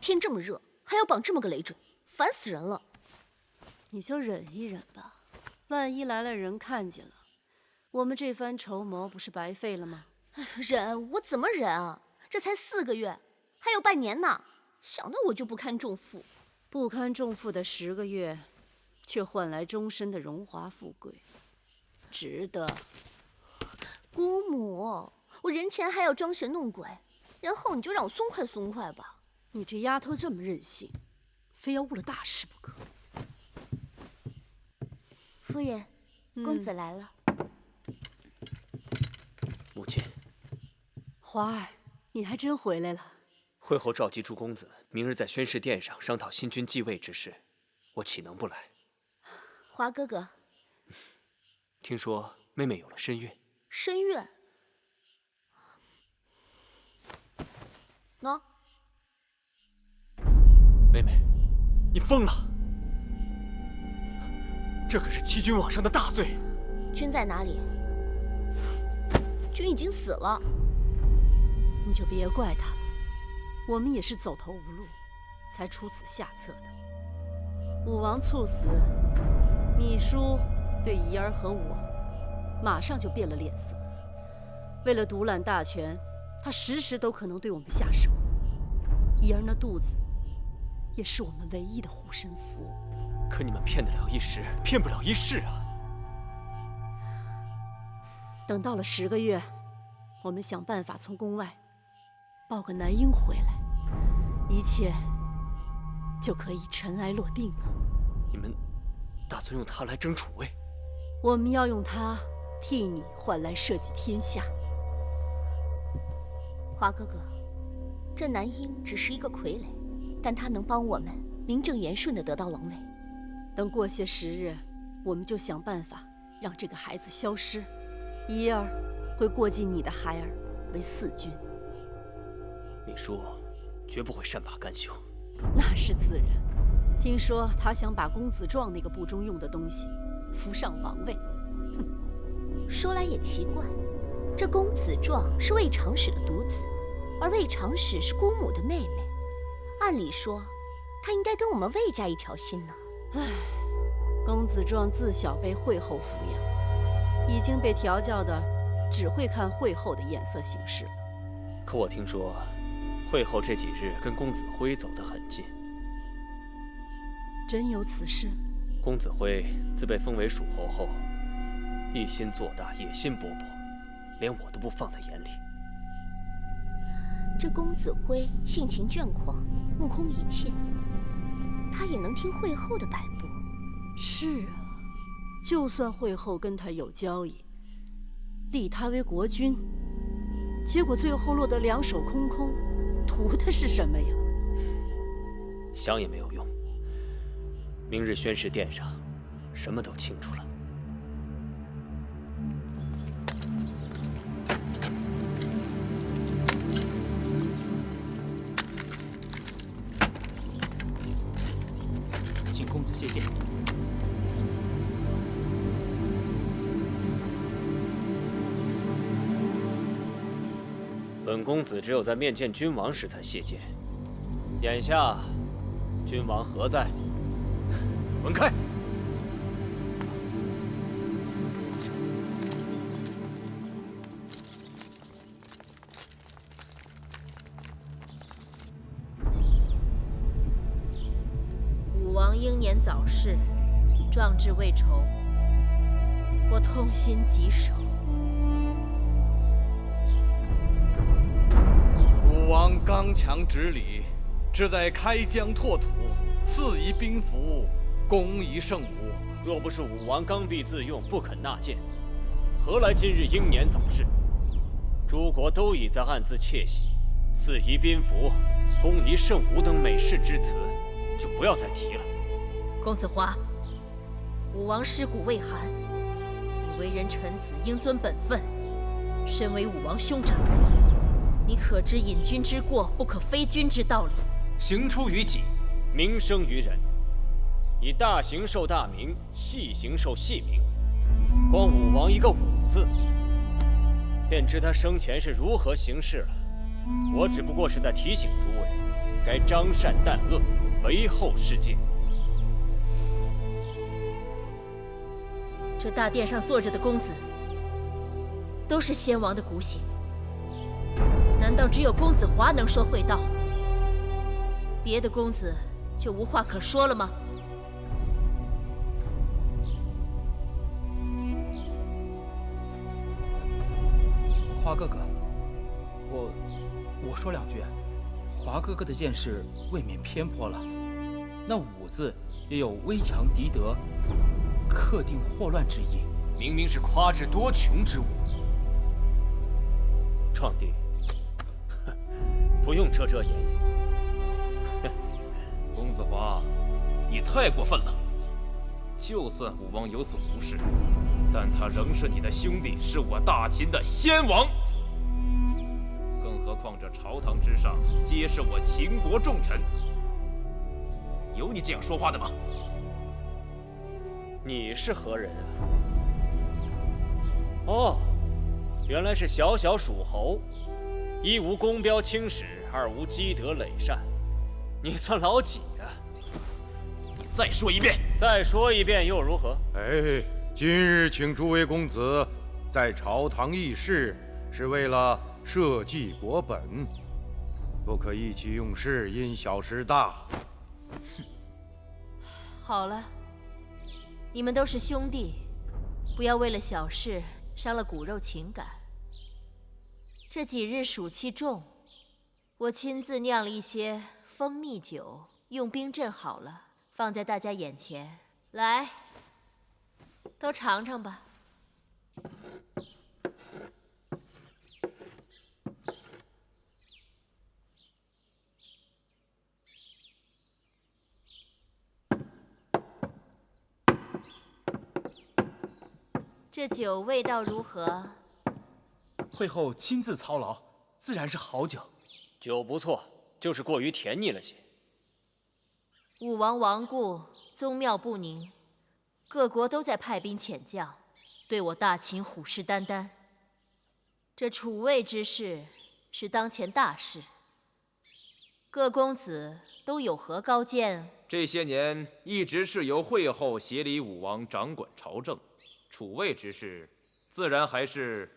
天这么热，还要绑这么个累赘，烦死人了。你就忍一忍吧，万一来了人看见了，我们这番筹谋不是白费了吗？忍？我怎么忍啊？这才4个月，还有半年呢，想得我就不堪重负。不堪重负的10个月，却换来终身的荣华富贵，值得。姑母，我人前还要装神弄鬼，然后你就让我松快松快吧。你这丫头这么任性，非要误了大事不可。夫人，公子来了。母亲，华儿，你还真回来了。会后召集诸公子，明日在宣誓殿上商讨新君继位之事，我岂能不来？华哥哥，听说妹妹有了身孕。身孕？喏，妹妹，你疯了！这可是欺君罔上的大罪。君在哪里？君已经死了。你就别怪他了，我们也是走投无路，才出此下策的。武王猝死，秘书对仪儿和我马上就变了脸色。为了独揽大权，他时时都可能对我们下手。仪儿那肚子，也是我们唯一的护身符。可你们骗得了一时，骗不了一世啊！等到了10个月，我们想办法从宫外抱个男婴回来，一切就可以尘埃落定了。你们打算用他来争储位？我们要用他替你换来社稷天下。华哥哥，这男婴只是一个傀儡，但他能帮我们名正言顺地得到王位。等过些时日，我们就想办法让这个孩子消失。仪儿会过继你的孩儿为4君。秘书绝不会善罢甘休。那是自然。听说他想把公子壮那个部中用的东西扶上王位。哼，说来也奇怪，这公子壮是魏长史的独子，而魏长史是姑母的妹妹。按理说，他应该跟我们魏家一条心呢。唉，公子壮自小被惠后抚养，已经被调教的只会看惠后的眼色行事了。可我听说，惠后这几日跟公子辉走得很近。真有此事？公子辉自被封为蜀侯后，一心做大，野心勃勃，连我都不放在眼里。这公子辉性情倦狂，目空一切，他也能听惠后的摆布。是啊，就算惠后跟他有交易，立他为国君，结果最后落得两手空空，图的是什么呀？想也没有用。明日宣誓殿上，什么都清楚了。请公子谢见。本公子只有在面见君王时才谢见，眼下君王何在？滚开！武王英年早逝，壮志未酬，我痛心疾首。武王刚强直理，志在开疆拓土，肆夷兵符，攻夷圣武。若不是武王刚愎自用，不肯纳谏，何来今日英年早逝？诸国都已在暗自窃喜，肆夷宾服、攻夷圣武等美事之词，就不要再提了。公子华，武王尸骨未寒，你为人臣子，应遵本分。身为武王兄长，你可知隐君之过，不可非君之道理？行出于己，名生于人。以大行受大名，细行受细名。光武王一个武字，便知他生前是如何行事了。我只不过是在提醒诸位，该张善淡恶，为后世戒。这大殿上坐着的公子，都是先王的骨血。难道只有公子华能说会道？别的公子就无话可说了吗？华哥哥，我说两句。华哥哥的见识未免偏颇了，那五字也有危强敌得、克定祸乱之意，明明是夸之多穷之物。创帝，不用遮遮掩掩。公子华，你太过分了。就算武王有所不是，但他仍是你的兄弟，是我大秦的先王。更何况这朝堂之上，皆是我秦国重臣。有你这样说话的吗？你是何人啊？哦，原来是小小属侯，一无公标青史，二无积德累善，你算老几啊？你再说一遍！再说一遍又如何？哎，今日请诸位公子在朝堂议事，是为了社稷国本，不可意气用事，因小失大。好了，你们都是兄弟，不要为了小事伤了骨肉情感。这几日暑气重，我亲自酿了一些蜂蜜酒，用冰镇好了，放在大家眼前。来，都尝尝吧。这酒味道如何？会后亲自操劳，自然是好酒。酒不错，就是过于甜腻了些。武王亡故，宗庙不宁，各国都在派兵遣将，对我大秦虎视眈眈。这储位之事是当前大事，各公子都有何高见？这些年一直是由会后协理武王掌管朝政，储位之事，自然还是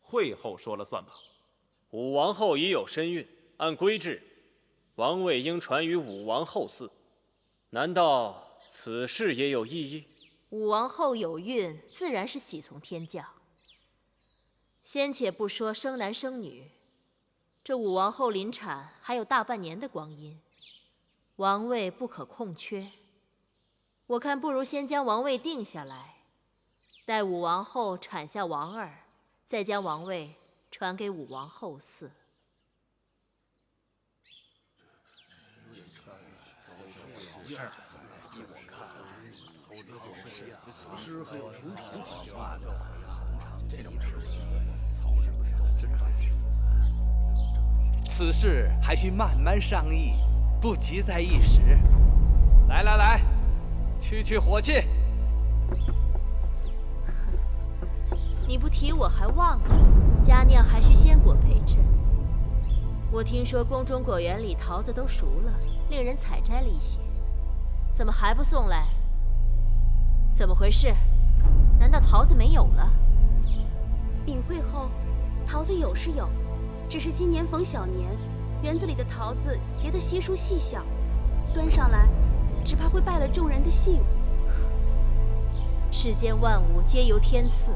会后说了算吧。武王后已有身孕，按规制，王位应传于武王后嗣。难道此事也有异议？武王后有孕，自然是喜从天降。先且不说生男生女，这武王后临产还有大半年的光阴，王位不可空缺。我看不如先将王位定下来，待武王后产下王儿，再将王位传给武王后嗣。此事还需慢慢商议，不急在一时。来来来，去火气。你不提我还忘了，佳酿还需鲜果陪衬。我听说宫中果园里桃子都熟了，令人采摘了一些，怎么还不送来？怎么回事？难道桃子没有了？禀会后，桃子有是有，只是今年逢小年，园子里的桃子结得稀疏细小，端上来，只怕会败了众人的兴。世间万物皆由天赐，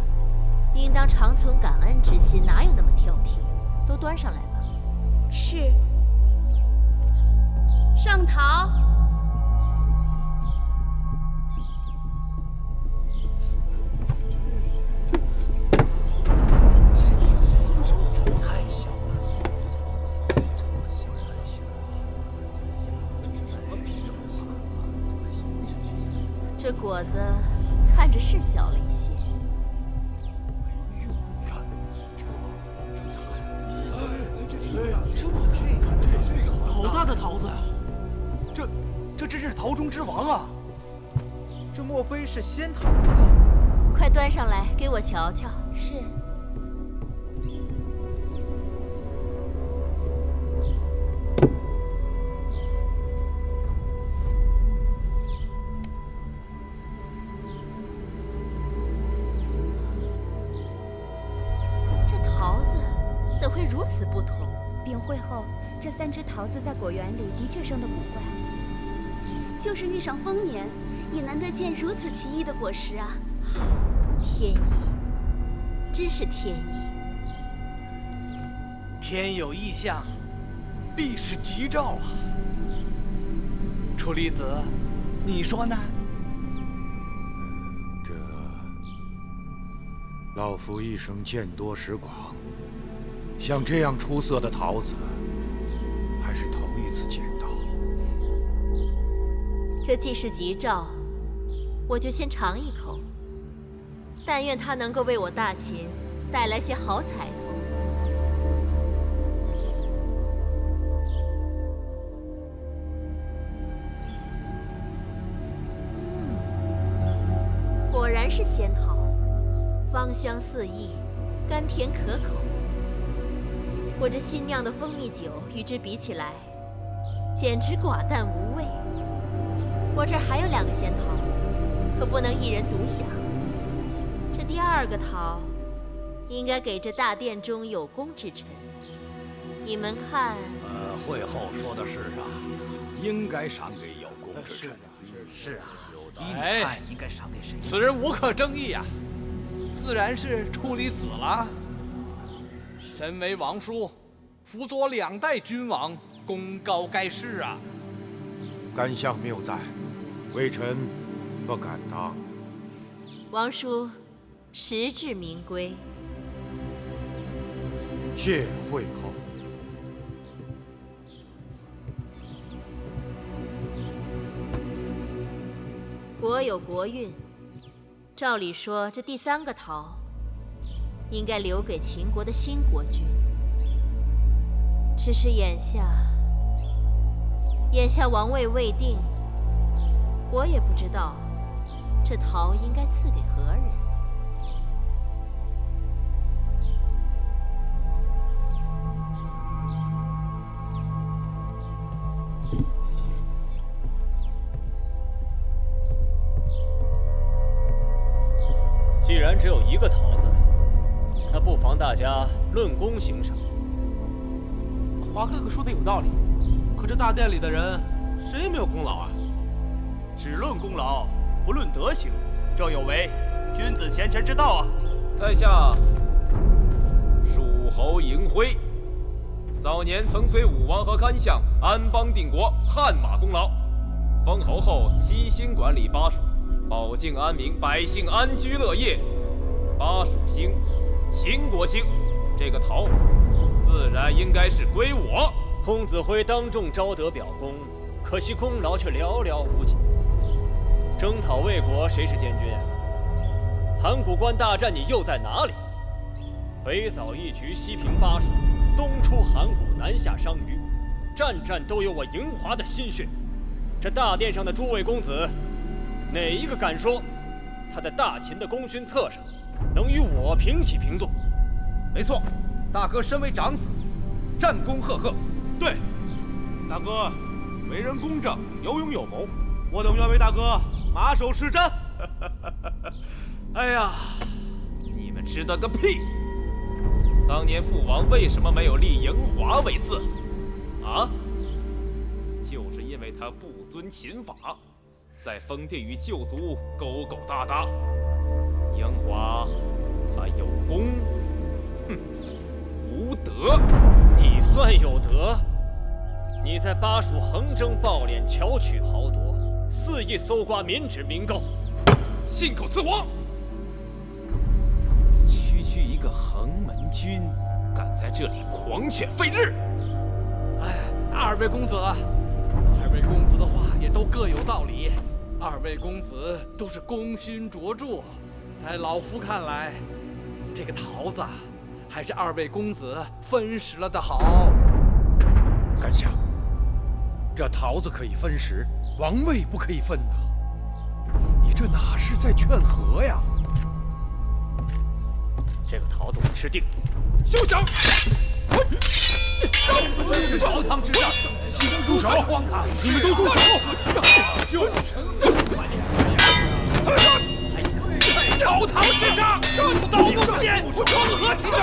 应当常存感恩之心，哪有那么挑剔？都端上来吧。是。上桃。这果子看着是小了一些。好大的桃子呀！这真是桃中之王啊！这莫非是仙桃不可？快端上来给我瞧瞧。是。同。禀会后，这3只桃子在果园里的确生得古怪，就是遇上丰年，也难得见如此奇异的果实啊！天意，真是天意。天有异象，必是吉兆啊！楚离子，你说呢？这老夫一生见多识广，像这样出色的桃子，还是头一次见到。这既是吉兆，我就先尝一口。但愿它能够为我大秦带来些好彩头。果然是仙桃，芳香四溢，甘甜可口。我这新酿的蜂蜜酒与之比起来，简直寡淡无味。我这儿还有2个仙桃，可不能一人独享。这第2个桃，应该给这大殿中有功之臣。你们看，会后说的是啊，应该赏给有功之臣。是啊，依你哎看应该赏给谁？此人无可争议啊，自然是处离子了。身为王叔，辅佐2代君王，功高盖世啊！甘相谬赞，微臣不敢当。王叔实至名归。谢会后。国有国运，照理说这第3个桃，应该留给秦国的新国君。只是眼下王位未定，我也不知道这桃应该赐给何人。既然只有1个桃子，那不妨大家论功行赏。华哥哥说的有道理，可这大殿里的人谁也没有功劳啊！只论功劳，不论德行，这有违君子贤臣之道啊！在下蜀侯嬴辉，早年曾随武王和甘相安邦定国，汗马功劳。封侯后悉心管理巴蜀，保境安民，百姓安居乐业。巴蜀兴，秦国兴，这个桃自然应该是归我。公子辉当众招得表功，可惜功劳却寥寥无几。征讨魏国，谁是监军啊？函谷关大战你又在哪里？北扫一衢，西平巴蜀，东出函谷，南下商於，战战都有我嬴华的心血。这大殿上的诸位公子，哪一个敢说他在大秦的功勋册上能与我平起平坐？没错，大哥身为长子，战功赫赫。对，大哥为人公正，有勇有谋，我等愿为大哥马首是瞻。哎呀，你们知道个屁！当年父王为什么没有立嬴华为嗣？啊？就是因为他不遵秦法，在封地与旧族勾勾搭搭。嬴华他有功，哼，无德。你算有德？你在巴蜀横征暴敛，巧取豪夺，肆意搜刮民脂民膏，信口雌黄！你区一个横门军，敢在这里狂犬吠日！哎，二位公子的话也都各有道理。二位公子都是功勋卓著，在老夫看来，这个桃子还是二位公子分食了的好。甘相，这桃子可以分食，王位不可以分呐！你这哪是在劝和呀？这个桃子我吃定了！休想！朝堂之战，岂能住手！荒唐！你们都住手！朝堂之上，刀不见，成何体统？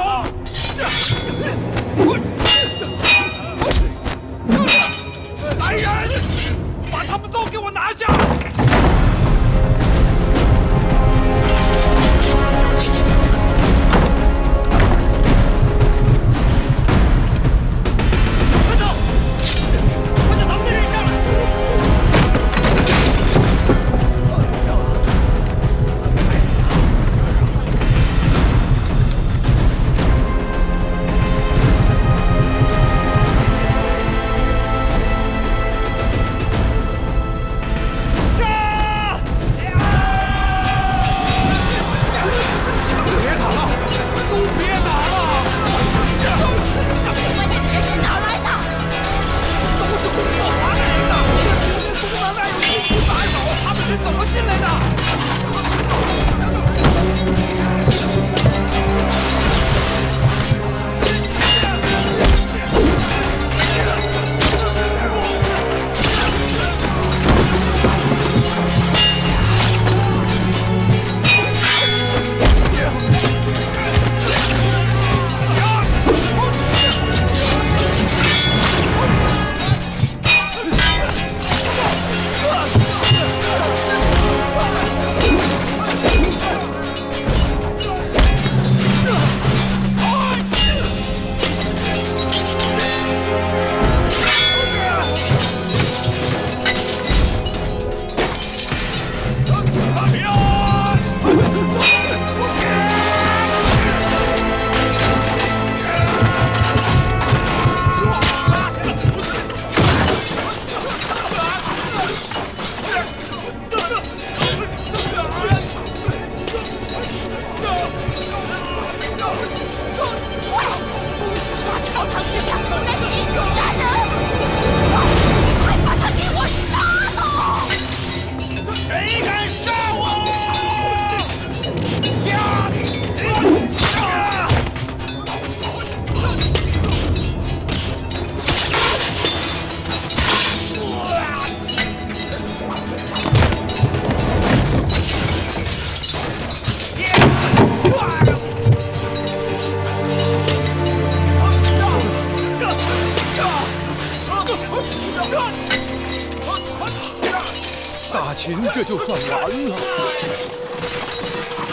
大秦这就算完了，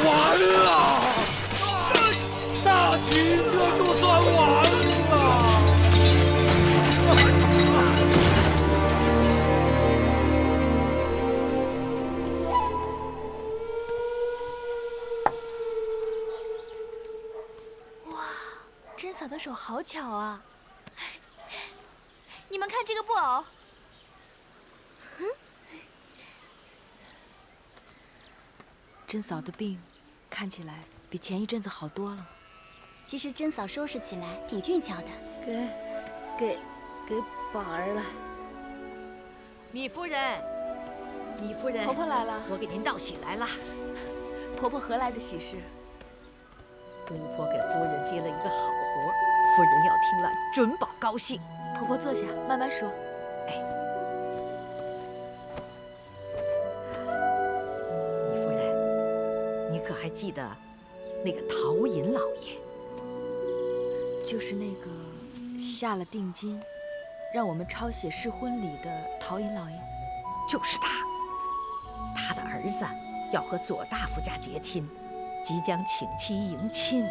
完了！大秦这就算完了。甄嫂的手好巧啊！你们看这个布偶，甄嫂的病看起来比前一阵子好多了。其实甄嫂收拾起来挺俊俏的。给宝儿了。米夫人，米夫人，婆婆来了，我给您道喜来了。婆婆何来的喜事？姑婆给夫人接了一个好活，夫人要听了准保高兴。婆婆坐下，慢慢说。米夫人，你可还记得那个陶寅老爷？就是那个下了定金，让我们抄写试婚礼的陶寅老爷。就是他，他的儿子要和左大夫家结亲，即将请妻迎亲。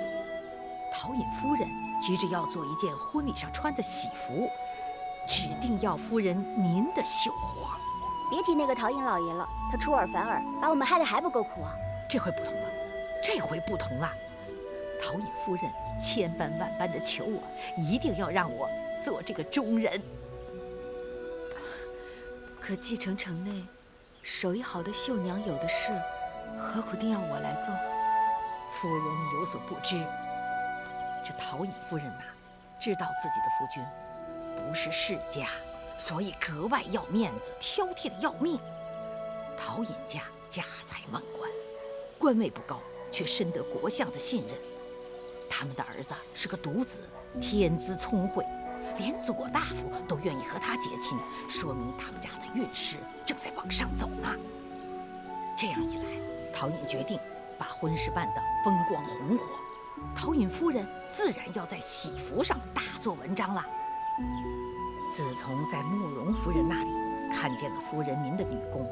陶寅夫人急着要做一件婚礼上穿的喜服，指定要夫人您的绣活。别提那个陶寅老爷了，他出尔反尔，把我们害得还不够苦啊！这回不同了，这回不同了。陶寅夫人千般万般的求我，一定要让我做这个中人。可继承城内手艺好的绣娘有的是，何苦定要我来做？夫人，你有所不知，这陶寅夫人呐，知道自己的夫君不是世家，所以格外要面子，挑剔的要命。陶寅家家财万贯，官位不高，却深得国相的信任。他们的儿子是个独子，天资聪慧，连左大夫都愿意和他结亲，说明他们家的运势正在往上走呢。这样一来，陶寅决定把婚事办得风光红火，陶寅夫人自然要在喜服上大做文章了。自从在慕容夫人那里看见了夫人您的女工，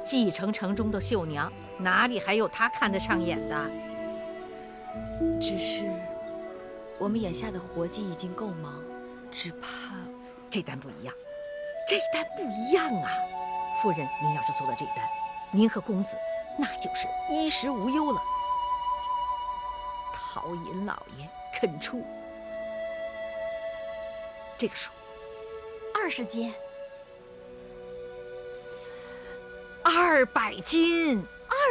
继承城中的绣娘哪里还有她看得上眼的？只是我们眼下的活计已经够忙，只怕这单不一样，这单不一样啊！夫人，您要是做了这单，您和公子那就是衣食无忧了。陶寅老爷肯出这个数20斤，200斤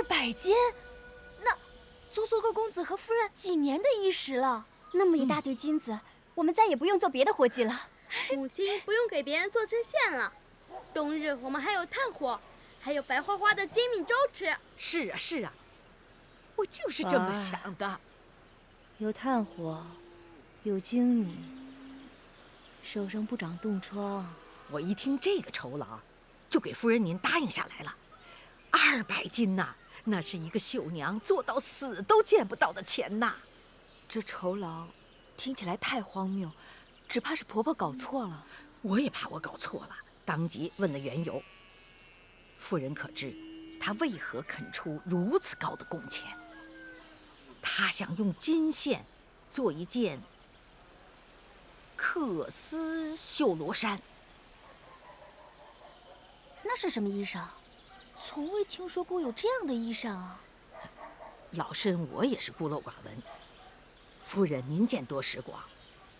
，200斤，那足足够公子和夫人几年的衣食了。那么一大堆金子，我们再也不用做别的活计了。母亲不用给别人做针线了，冬日我们还有炭火，还有白花花的粳米粥吃。是啊，是啊，我就是这么想的。有炭火，有粳米，手上不长冻疮。我一听这个酬劳，就给夫人您答应下来了。200斤呐，那是一个绣娘做到死都见不到的钱呐。这酬劳听起来太荒谬，只怕是婆婆搞错了。我也怕我搞错了，当即问了缘由。夫人可知，她为何肯出如此高的工钱？她想用金线做一件缂丝绣罗衫。那是什么衣裳？从未听说过有这样的衣裳啊！老身我也是孤陋寡闻，夫人您见多识广，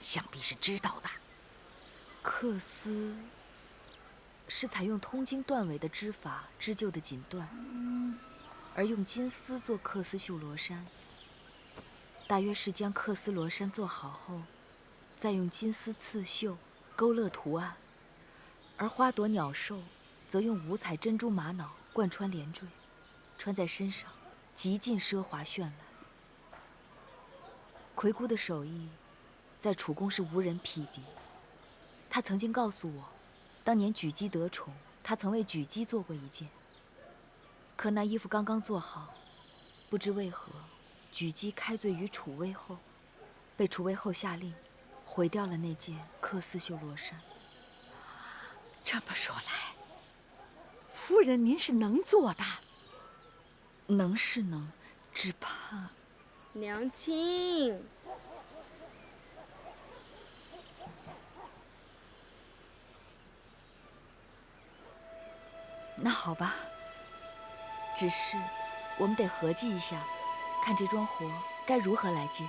想必是知道的。缂丝是采用通经断纬的织法织就的锦缎，而用金丝做缂丝绣罗衫。大约是将缂丝罗衫做好后，再用金丝刺绣勾勒图案，而花朵鸟兽则用五彩珍珠玛瑙贯穿连缀，穿在身上极尽奢华绚烂。魁姑的手艺在楚宫是无人匹敌。她曾经告诉我，当年举姬得宠，她曾为举姬做过一件。可那衣服刚刚做好，不知为何，举姬开罪于楚威后，被楚威后下令毁掉了那件缂丝绣罗衫。这么说来，夫人，您是能做的。能是能，只怕……娘亲，那好吧。只是我们得合计一下，看这桩活该如何来接。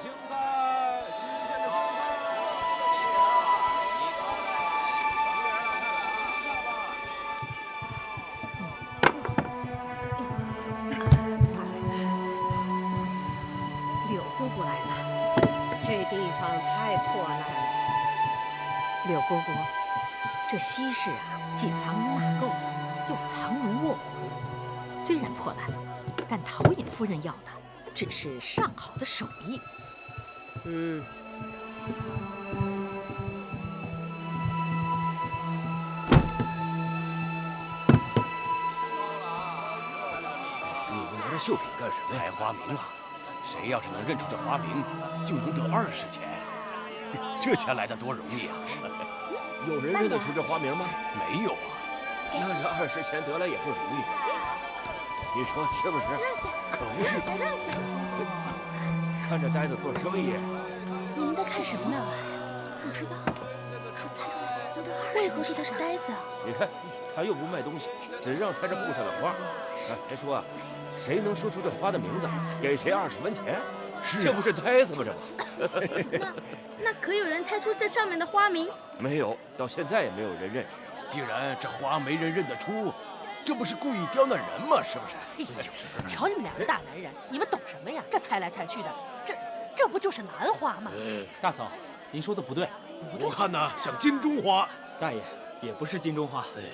青菜，新鲜的青菜。柳姑姑来了，这地方太破烂了。柳姑姑，这西市啊，既藏污纳垢，又藏龙卧虎。虽然破烂，但陶尹夫人要的只是上好的手艺。你不拿着绣品干什么呀？采花名啊！谁要是能认出这花名，就能得20钱。这钱来的多容易啊！有人认得出这花名吗？没有啊。那这20钱得来也不容易，你说是不是？让下，可不是让下，让下。看这呆子做生意。你们在看什么呢？不知道。说猜出来能得20。为何说他是呆子啊？你看，他又不卖东西，只让猜这布上的花。还说啊，谁能说出这花的名字，给谁20文钱。是啊，这不是呆子吗？这不。那可有人猜出这上面的花名？没有，到现在也没有人认识。既然这花没人认得出，这不是故意刁难人吗？是不是？哎呦，瞧你们两个大男人，你们懂什么呀？这猜来猜去的，这不就是兰花吗？大嫂，您说的不对。我看呢，像金钟花。大爷，也不是金钟花。哎呀，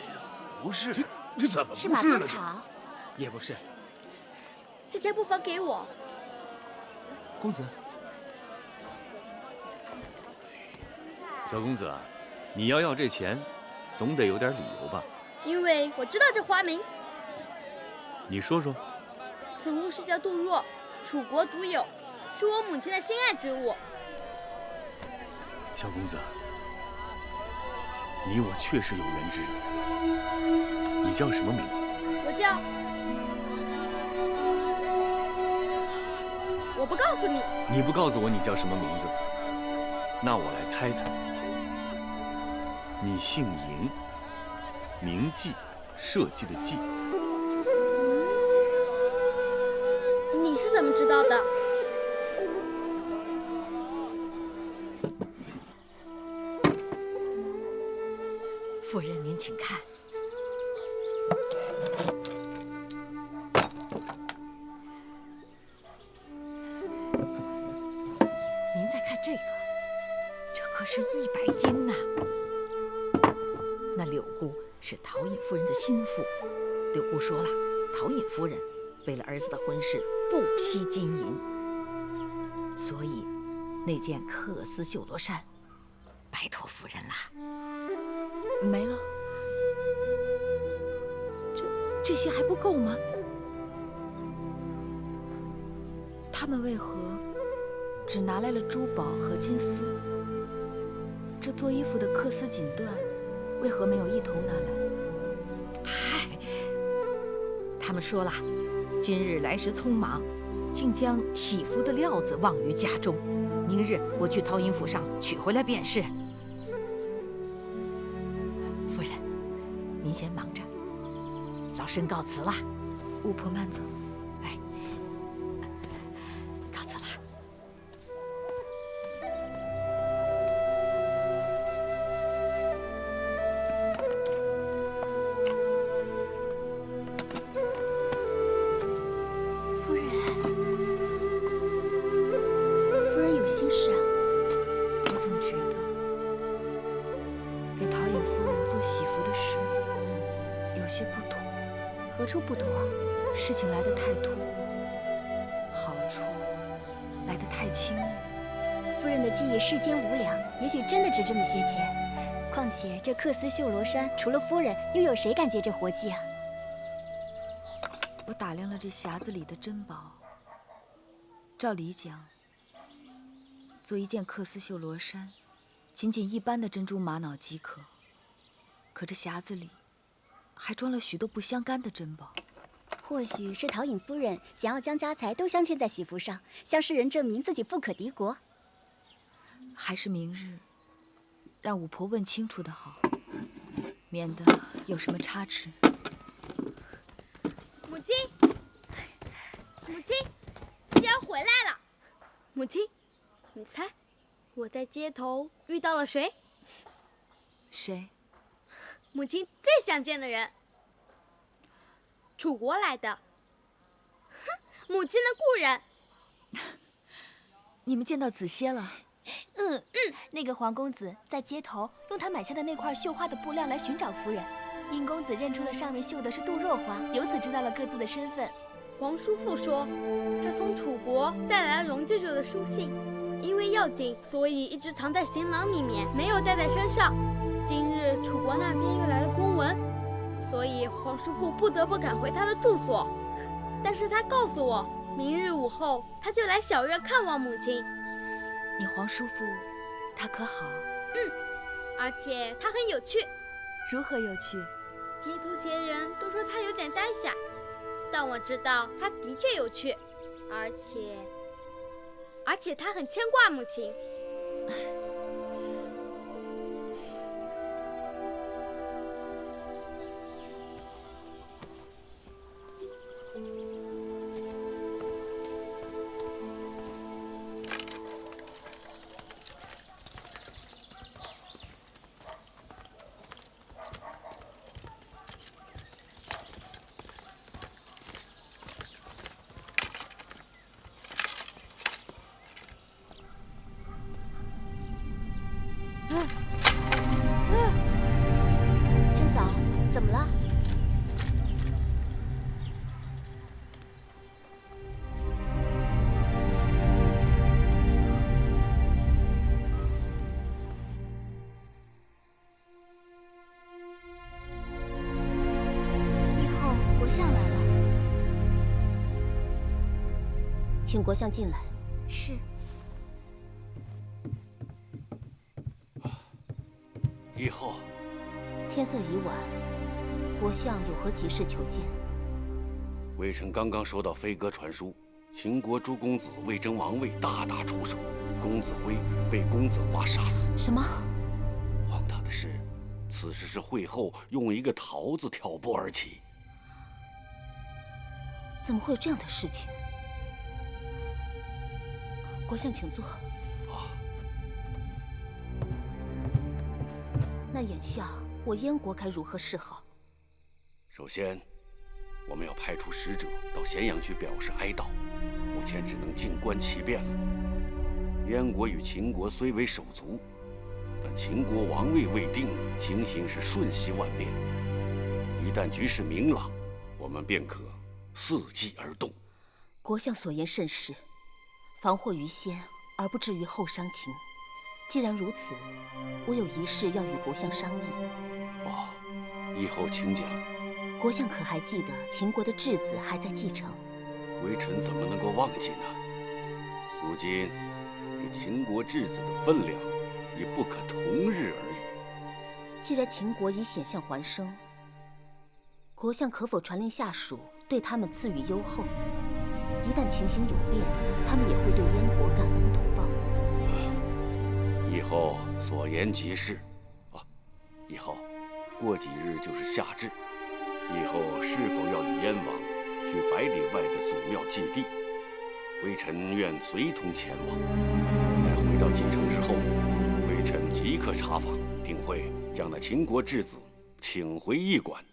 不是，这怎么不是马是呢？鞭草。也不是。这钱不妨给我。公子。小公子，你要这钱，总得有点理由吧？因为我知道这花名。你说说。此物是叫杜若，楚国独有，是我母亲的心爱之物。小公子，你我确实有缘之人。你叫什么名字？我叫……我不告诉你。你不告诉我你叫什么名字，那我来猜猜。你姓嬴，铭记，社稷的稷。你是怎么知道的？夫人，您请看。您再看这个，这可是100斤呐！那柳姑是陶尹夫人的心腹，柳姑说了，陶尹夫人为了儿子的婚事不惜金银，所以那件缂丝绣罗衫拜托夫人啦。没了。这些还不够吗？他们为何只拿来了珠宝和金丝？这做衣服的缂丝锦缎，为何没有一同拿来？嗨，他们说了，今日来时匆忙，竟将喜服的料子忘于家中。明日我去陶尹府上取回来便是。夫人，您先忙着，老身告辞了。巫婆慢走。哎，告辞了。夫人，夫人有心事啊？我总觉得给陶尹夫人做喜服的事有些不妥。何处不妥？事情来得太突兀，好处来得太轻易。夫人的技艺世间无两，也许真的值这么些钱。况且这缂丝绣罗衫，除了夫人，又有谁敢接这活计啊？我打量了这匣子里的珍宝，照理讲，做一件缂丝绣罗衫，仅一般的珍珠玛瑙即可。可这匣子里还装了许多不相干的珍宝。或许是陶颖夫人想要将家财都镶嵌在喜服上，向世人证明自己富可敌国。还是明日让五婆问清楚的好，免得有什么差池。母亲，母亲，既然回来了，母亲，你猜，我在街头遇到了谁？谁？母亲最想见的人。楚国来的，哼，母亲的故人。你们见到子歇了？那个黄公子在街头用他买下的那块绣花的布料来寻找夫人，殷公子认出了上面绣的是杜若花，由此知道了各自的身份。黄叔父说，他从楚国带来了荣舅舅的书信，因为要紧，所以一直藏在行囊里面，没有带在身上。今日楚国那边又来了公文，所以黄叔父不得不赶回他的住所。但是他告诉我，明日午后他就来小院看望母亲。你黄叔父他可好？而且他很有趣。如何有趣？街头闲人都说他有点呆傻，但我知道他的确有趣，而且他很牵挂母亲。珍嫂，怎么了？以后国相来了，请国相进来。是。以后，天色已晚，国相有何急事求见？微臣刚刚收到飞鸽传书，秦国诸公子为争王位，大打出手，公子辉被公子华杀死。什么？荒唐的是，此事是会后用一个桃子挑拨而起。怎么会有这样的事情？国相请坐。那眼下我燕国该如何是好？首先，我们要派出使者到咸阳去表示哀悼，目前只能静观其变了。燕国与秦国虽为手足，但秦国王位未定，情形是瞬息万变。一旦局势明朗，我们便可伺机而动。国相所言甚是，防祸于先，而不至于后伤秦。既然如此，我有一事要与国相商议。以后请讲。国相可还记得秦国的质子还在继承？微臣怎么能够忘记呢？如今这秦国质子的分量已不可同日而语。既然秦国已险象环生，国相可否传令下属，对他们赐予优厚？一旦情形有变，他们也会对燕国感恩图报。以后所言极是。以后过几日就是夏至，以后是否要与燕王去百里外的祖庙祭地？微臣愿随同前往。待回到京城之后，微臣即刻查访，定会将那秦国质子请回驿馆，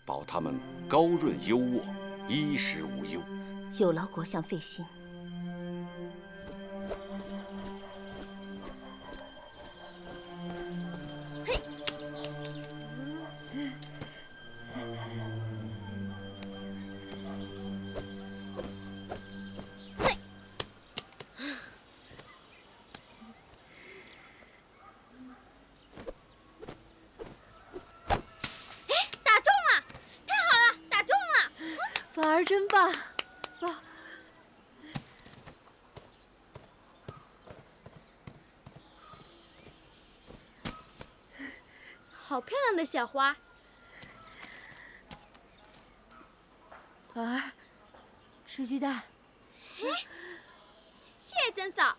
保他们高润优渥，衣食无忧。有劳国相费心。婉儿真棒，好漂亮的小花。宝儿，吃鸡蛋。谢谢曾嫂。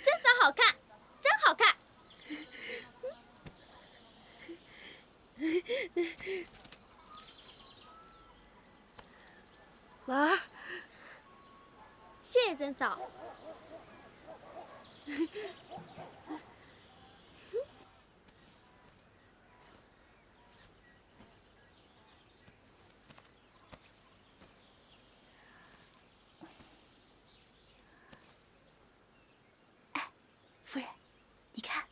真嫂好看，真好看。宝儿，谢谢曾嫂。夫人，你看。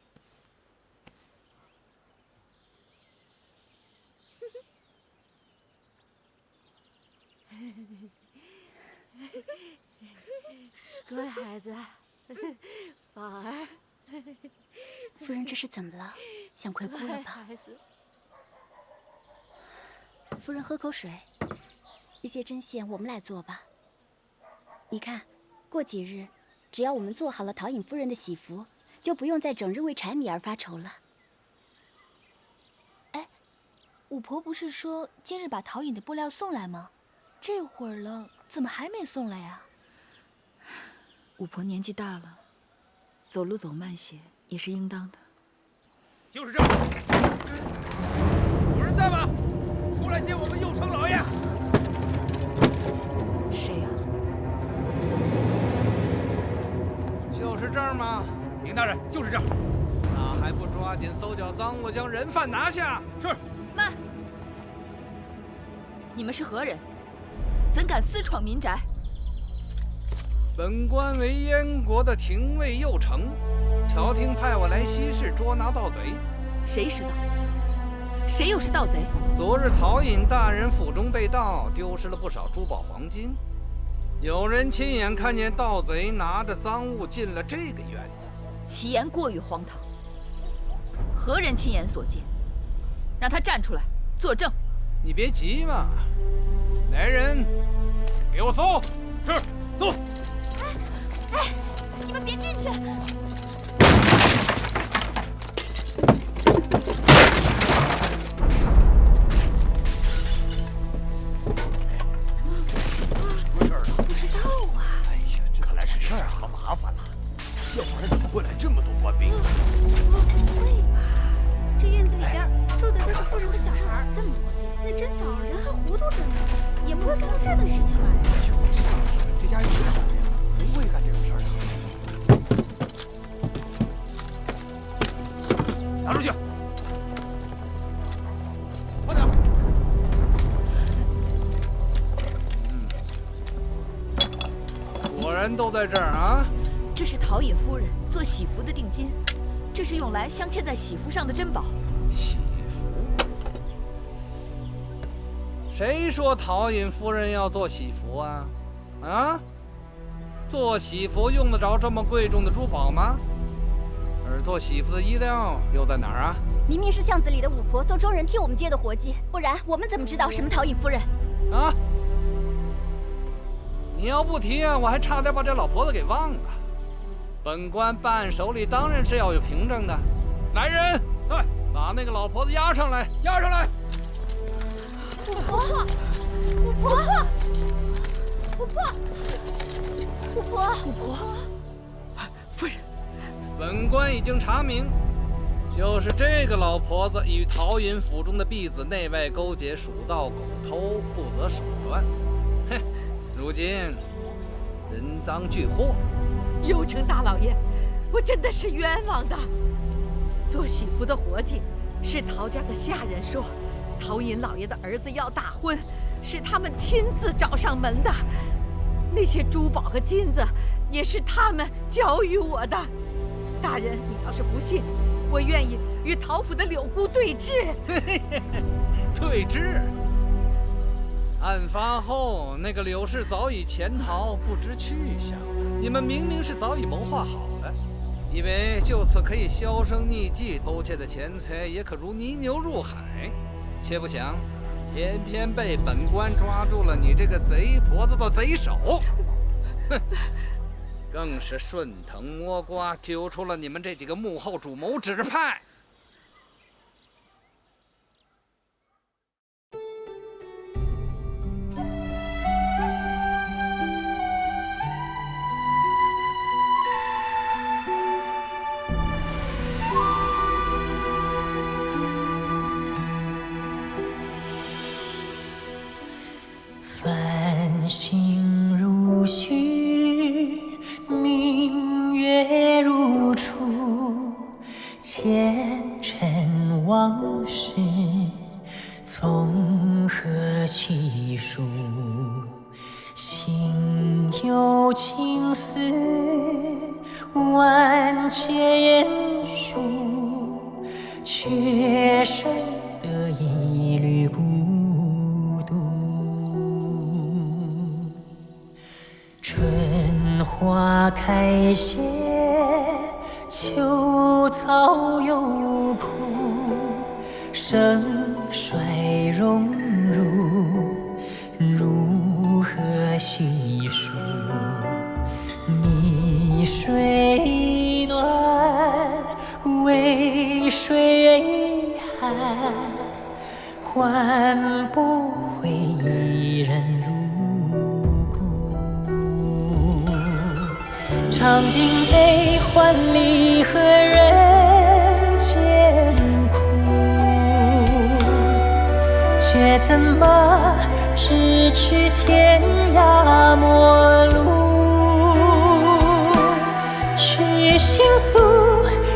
乖孩子，宝儿。夫人这是怎么了？想快哭了吧？夫人喝口水。一些针线我们来做吧。你看，过几日，只要我们做好了陶颖夫人的喜服，就不用再整日为柴米而发愁了。哎，五婆不是说今日把陶颖的布料送来吗？这会儿了，怎么还没送来呀？五婆年纪大了，走路走慢些也是应当的。就是这儿，有人在吗？出来见我们右丞老爷。谁呀？就是这儿吗？林大人，就是这儿。那还不抓紧搜缴赃物，将人犯拿下？是。慢！你们是何人？怎敢私闯民宅？本官为燕国的廷尉右丞，朝廷派我来西市捉拿盗贼。谁是盗？谁又是盗贼？昨日陶颖大人府中被盗，丢失了不少珠宝黄金。有人亲眼看见盗贼拿着赃物进了这个院子，其言过于荒唐。何人亲眼所见？让他站出来作证。你别急嘛，来人，给我搜！是，搜！哎，你们别进去！出事儿了？不知道啊。哎呀，这看来是事儿好麻烦了，要不然怎么会来这么多官兵？不会吧？这院子里边住的都是富人的小孩，这么多兵，对甄嫂人还糊涂着呢，也不会干出这等事情来。就是，这家人挺好的呀，不会干这种事儿的。拿出去！快点！果然都在这儿啊！这是陶颖夫人做喜服的定金，这是用来镶嵌在喜服上的珍宝。喜服？谁说陶颖夫人要做喜服啊？啊？做喜服用得着这么贵重的珠宝吗？而做喜服的衣料又在哪儿啊？明明是巷子里的五婆做庄人替我们接的活计，不然我们怎么知道什么陶颖夫人？啊！你要不提啊，我还差点把这老婆子给忘了。本官办案手里当然是要有凭证的。来人，在，把那个老婆子押上来！押上来！五婆，五婆，五婆，五婆，五婆，夫人，本官已经查明，就是这个老婆子与陶颖府中的婢子内外勾结，鼠盗狗偷，不择手段。哼，如今人赃俱获。右丞大老爷，我真的是冤枉的。做喜服的活计是陶家的下人说，陶颖老爷的儿子要大婚，是他们亲自找上门的。那些珠宝和金子也是他们交予我的。大人，你要是不信，我愿意与陶府的柳姑对质。对质？案发后，那个柳氏早已潜逃，不知去向了。你们明明是早已谋划好了，以为就此可以销声匿迹，偷窃的钱财也可如泥牛入海，却不想偏偏被本官抓住了你这个贼婆子的贼手，哼！更是顺藤摸瓜，揪出了你们这几个幕后主谋指派。繁星如许，明月如初，前尘往事从何起数？心有情丝万千束，却生得一缕孤独。春花开谢，秋草又枯，盛衰荣辱，如何细数？泥水暖，渭水寒，换不回一人如故。尝尽悲欢离合人间苦，却怎么咫尺天涯陌路？去心诉，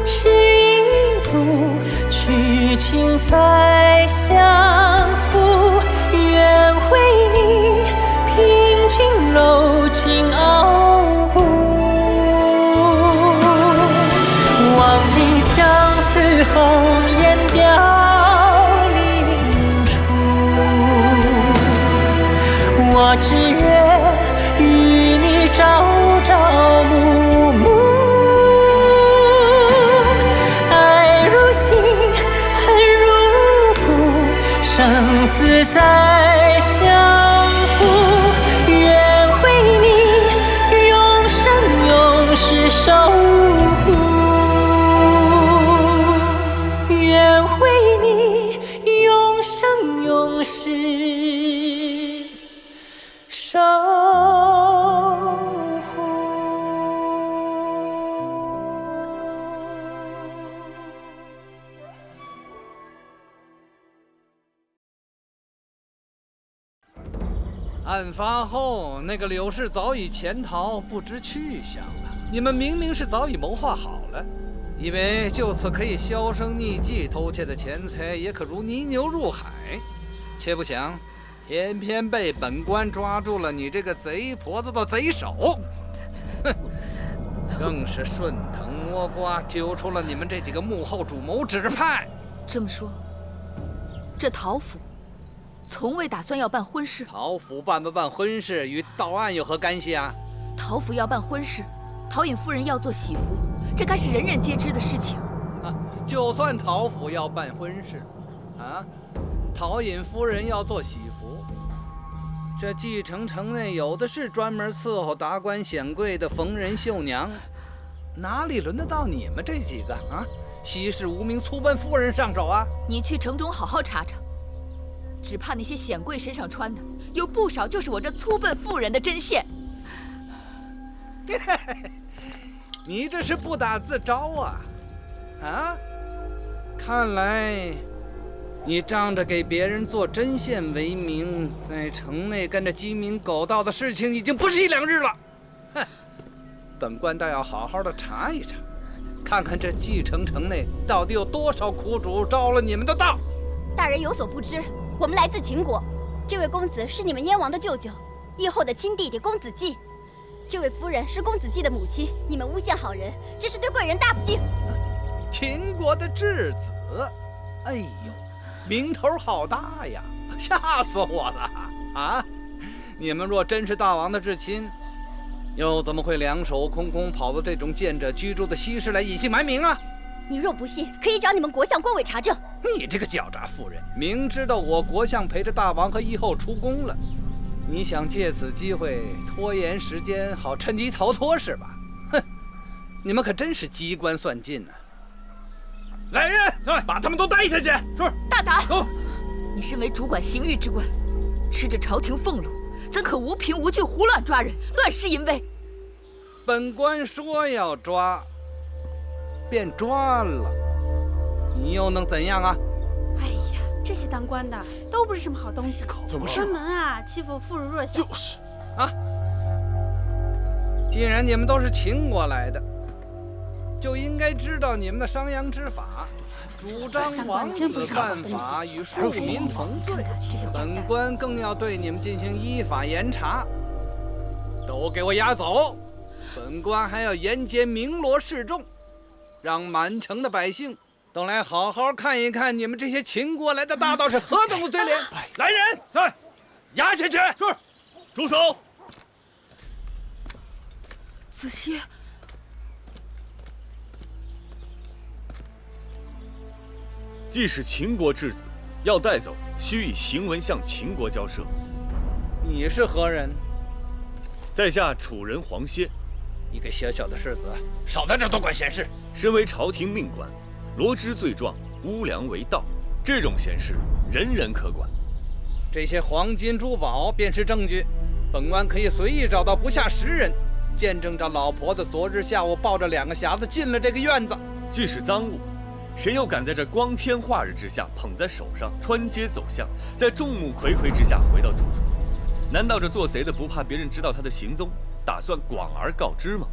是一度，去情再相负。愿为你平静柔情傲骨，望尽相思红颜凋零处。我只愿与你朝朝暮暮，爱如星，恨如骨，生死再相负。愿为你永生永世守护，愿为你永生永世守护。案发后，那个柳氏早已潜逃，不知去向了。你们明明是早已谋划好了，以为就此可以销声匿迹，偷窃的钱财也可如泥牛入海，却不想，偏偏被本官抓住了你这个贼婆子的贼手。哼！更是顺藤摸瓜，揪出了你们这几个幕后主谋指派。这么说，这陶府从未打算要办婚事。陶府办不办婚事与到案有何干系啊？陶府要办婚事，陶尹夫人要做喜服，这该是人人皆知的事情。就算陶府要办婚事，陶尹夫人要做喜服，这蓟城城内有的是专门伺候达官显贵的逢人绣娘，哪里轮得到你们这几个息事无名粗笨妇人上手啊？你去城中好好查查，只怕那些显贵身上穿的，有不少就是我这粗笨妇人的针线。你这是不打自招啊！看来你仗着给别人做针线为名，在城内干着鸡鸣狗盗的事情，已经不是一两日了。哼！本官倒要好好的查一查，看看这蓟城城内到底有多少苦主招了你们的道。大人有所不知，我们来自秦国，这位公子是你们燕王的舅舅，义后的亲弟弟公子季。这位夫人是公子季的母亲，你们诬陷好人，这是对贵人大不敬。秦国的质子，哎呦，名头好大呀，吓死我了！你们若真是大王的至亲，又怎么会两手空空跑到这种贱者居住的西市来隐姓埋名啊？你若不信，可以找你们国相郭伟查证。你这个狡诈妇人，明知道我国相陪着大王和义后出宫了，你想借此机会拖延时间，好趁机逃脱是吧？哼，你们可真是机关算尽啊！来人，把他们都带下去。是。大胆！走。你身为主管刑狱之官，吃着朝廷俸禄，怎可无凭无据胡乱抓人，乱施淫威？本官说要抓，便抓了，你又能怎样啊？哎呀，这些当官的都不是什么好东西，怎么是专门啊欺负妇孺弱小。就是啊，既然你们都是秦国来的，就应该知道你们的商鞅之法，主张王子犯法与庶民同罪。本官更要对你们进行依法严查，都给我押走！本官还要沿街鸣锣示众，让满城的百姓都来好好看一看你们这些秦国来的大盗是何等的嘴脸！来人，在，押下去！是，住手！子歇，既是秦国质子，要带走，须以行文向秦国交涉。你是何人？在下楚人黄歇。一个小小的世子，少在这多管闲事。身为朝廷命官，罗织罪状，污良为盗，这种闲事人人可管。这些黄金珠宝便是证据，本官可以随意找到不下10人，见证着老婆子昨日下午抱着2个匣子进了这个院子。既是赃物，谁又敢在这光天化日之下捧在手上，穿街走巷，在众目睽睽之下回到住处？难道这做贼的不怕别人知道他的行踪，打算广而告之吗？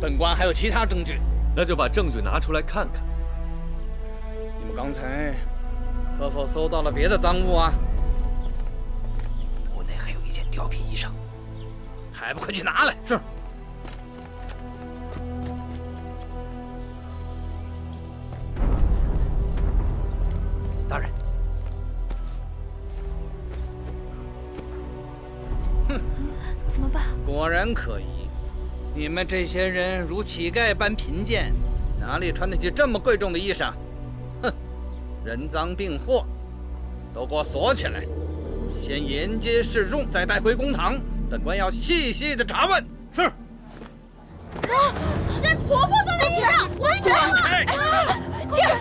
本官还有其他证据，那就把证据拿出来看看。你们刚才可否搜到了别的赃物啊？屋内还有一件貂皮衣裳，还不快去拿来！是。大人。哼，怎么办？果然可疑。你们这些人如乞丐般贫贱，哪里穿得起这么贵重的衣裳？哼，人赃并获，都给我锁起来，先沿街示众，再带回公堂。本官要细细的查问。是。啊！这婆婆坐在地上，还给我！静儿，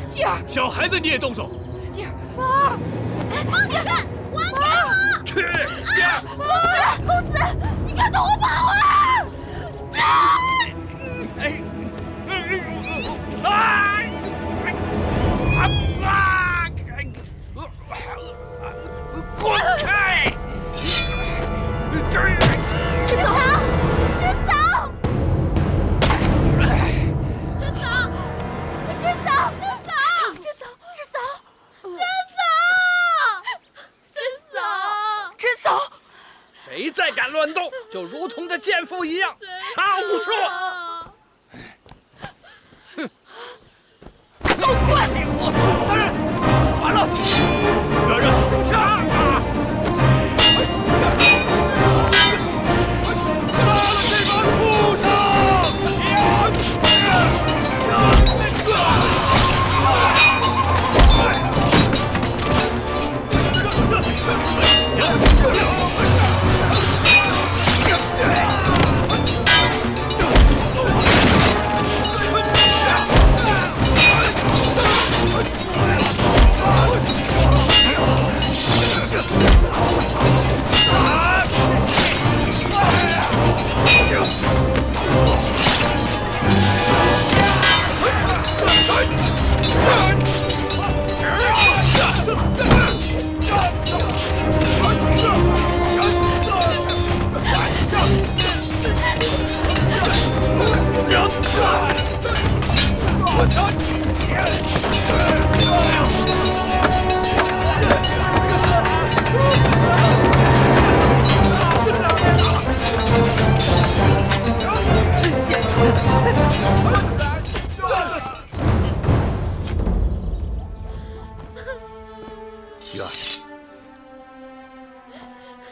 静儿，小孩子你也动手？静儿，宝儿，放下看，还给我！去，静儿，公子，你看到我跑啊！滚开！知嫂，知嫂，知嫂，知嫂，知嫂，知嫂，知嫂，知嫂，谁再敢乱动，就如同这贱妇一样，查无数！哼！都怪我！大人，完了！让人杀！杀了这帮畜生！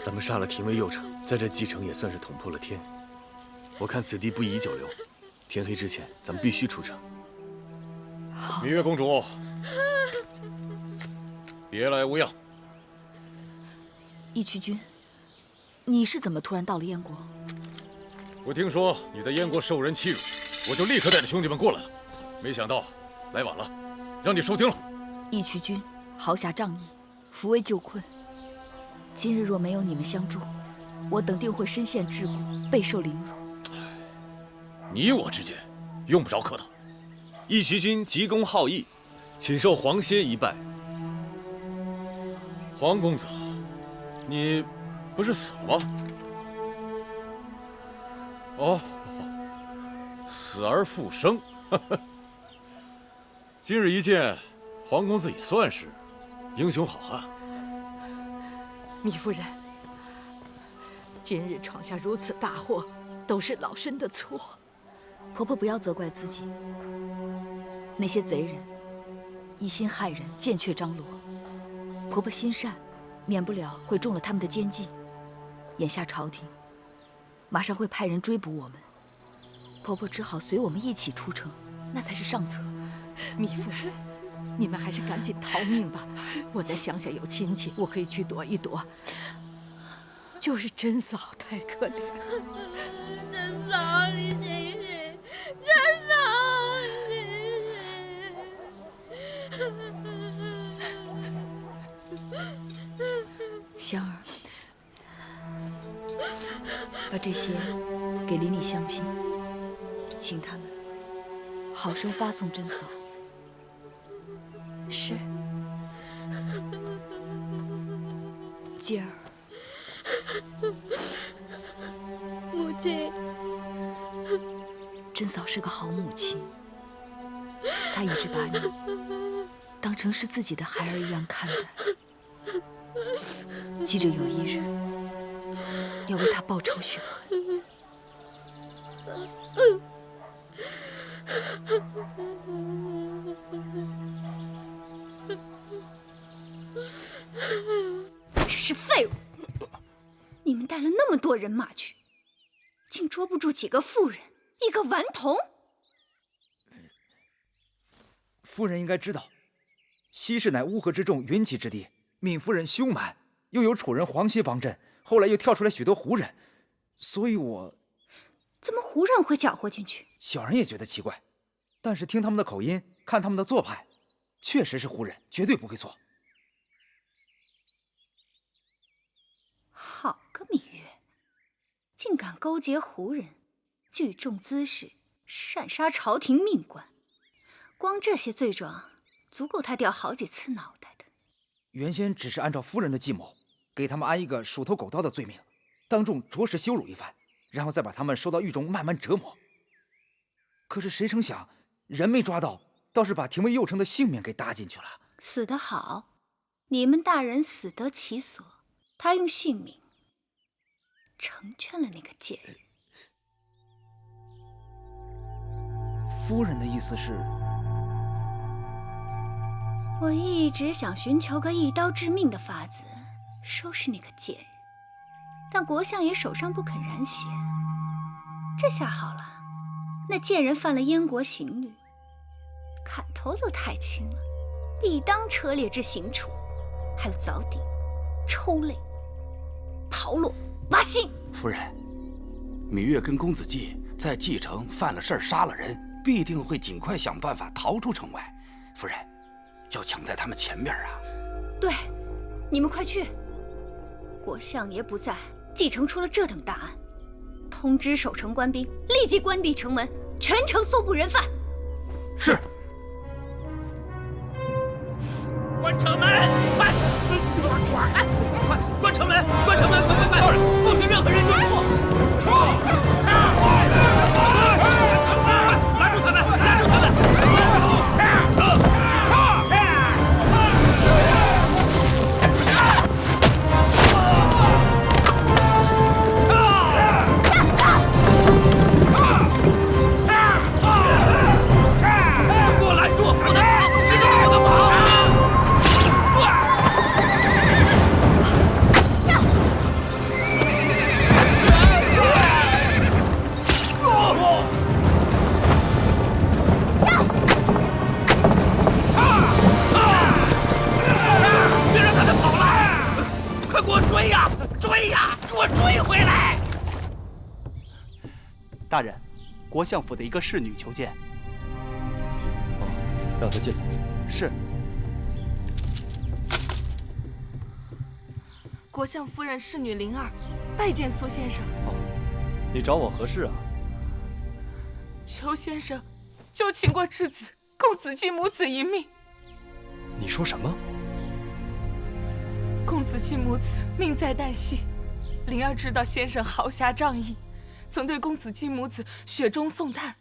咱们杀了廷尉右丞，在这继承也算是捅破了天。我看此地不宜久留，天黑之前咱们必须出城。芈月公主，别来无恙。义渠君，你是怎么突然到了燕国？我听说你在燕国受人欺辱，我就立刻带着兄弟们过来了。没想到来晚了，让你受惊了。义渠君豪侠仗义，扶危救困。今日若没有你们相助，我等定会身陷桎梏，备受凌辱。你我之间用不着客套。义渠君急公好义，请受皇歇一拜。黄公子，你不是死了吗？哦，死而复生。今日一见，黄公子也算是英雄好汉。糜夫人，今日闯下如此大祸，都是老身的错。婆婆不要责怪自己。那些贼人一心害人，剑却张罗。婆婆心善，免不了会中了他们的奸计。眼下朝廷马上会派人追捕我们，婆婆只好随我们一起出城，那才是上策。糜夫人，你们还是赶紧逃命吧。我在乡下有亲戚，我可以去躲一躲。就是甄嫂太可怜了。甄嫂，你醒醒！甄嫂，香儿，把这些给邻里乡亲，请他们好生发送甄嫂。是。继儿，母亲，甄嫂是个好母亲，她一直把你当成是自己的孩儿一样看待，记着有一日要为她报仇雪恨。真是废物！你们带了那么多人马去，竟捉不住几个妇人，一个顽童。夫人应该知道，西市乃乌合之众云集之地，闵夫人凶蛮，又有楚人黄歇帮阵，后来又跳出来许多胡人，所以我……怎么胡人会搅和进去？小人也觉得奇怪，但是听他们的口音，看他们的做派，确实是胡人，绝对不会错。好个芈月，竟敢勾结胡人，聚众滋事，擅杀朝廷命官，光这些罪状，足够他掉好几次脑袋的。原先只是按照夫人的计谋，给他们安一个鼠头狗刀的罪名，当众着实羞辱一番，然后再把他们收到狱中慢慢折磨。可是谁成想，人没抓到，倒是把廷尉右丞的性命给搭进去了。死得好，你们大人死得其所，他用性命成全了那个贱人。夫人的意思是？我一直想寻求个一刀致命的法子，收拾那个贱人，但国相爷手上不肯染血。这下好了，那贱人犯了燕国刑律，砍头都太轻了，理当车裂之刑处，还有凿顶、抽泪、刨落、挖心。夫人，芈月跟公子季在蓟城犯了事儿，杀了人，必定会尽快想办法逃出城外。夫人，要抢在他们前面啊！对，你们快去！国相爷不在，蓟城出了这等大案，通知守城官兵立即关闭城门，全城搜捕人犯。是。关城门，快！快！关城门！关城门！快！不许任何人进入！拉住他们！拉住他们！给我拦住！不能跑！一个都不能跑！大人，国相府的一个侍女求见。哦，让她进来。是。国相夫人侍女灵儿，拜见苏先生。哦，你找我何事啊？求先生就请过质子公子季母子一命。你说什么？公子季母子命在旦夕，灵儿知道先生豪侠仗义，曾对公子季母子雪中送炭。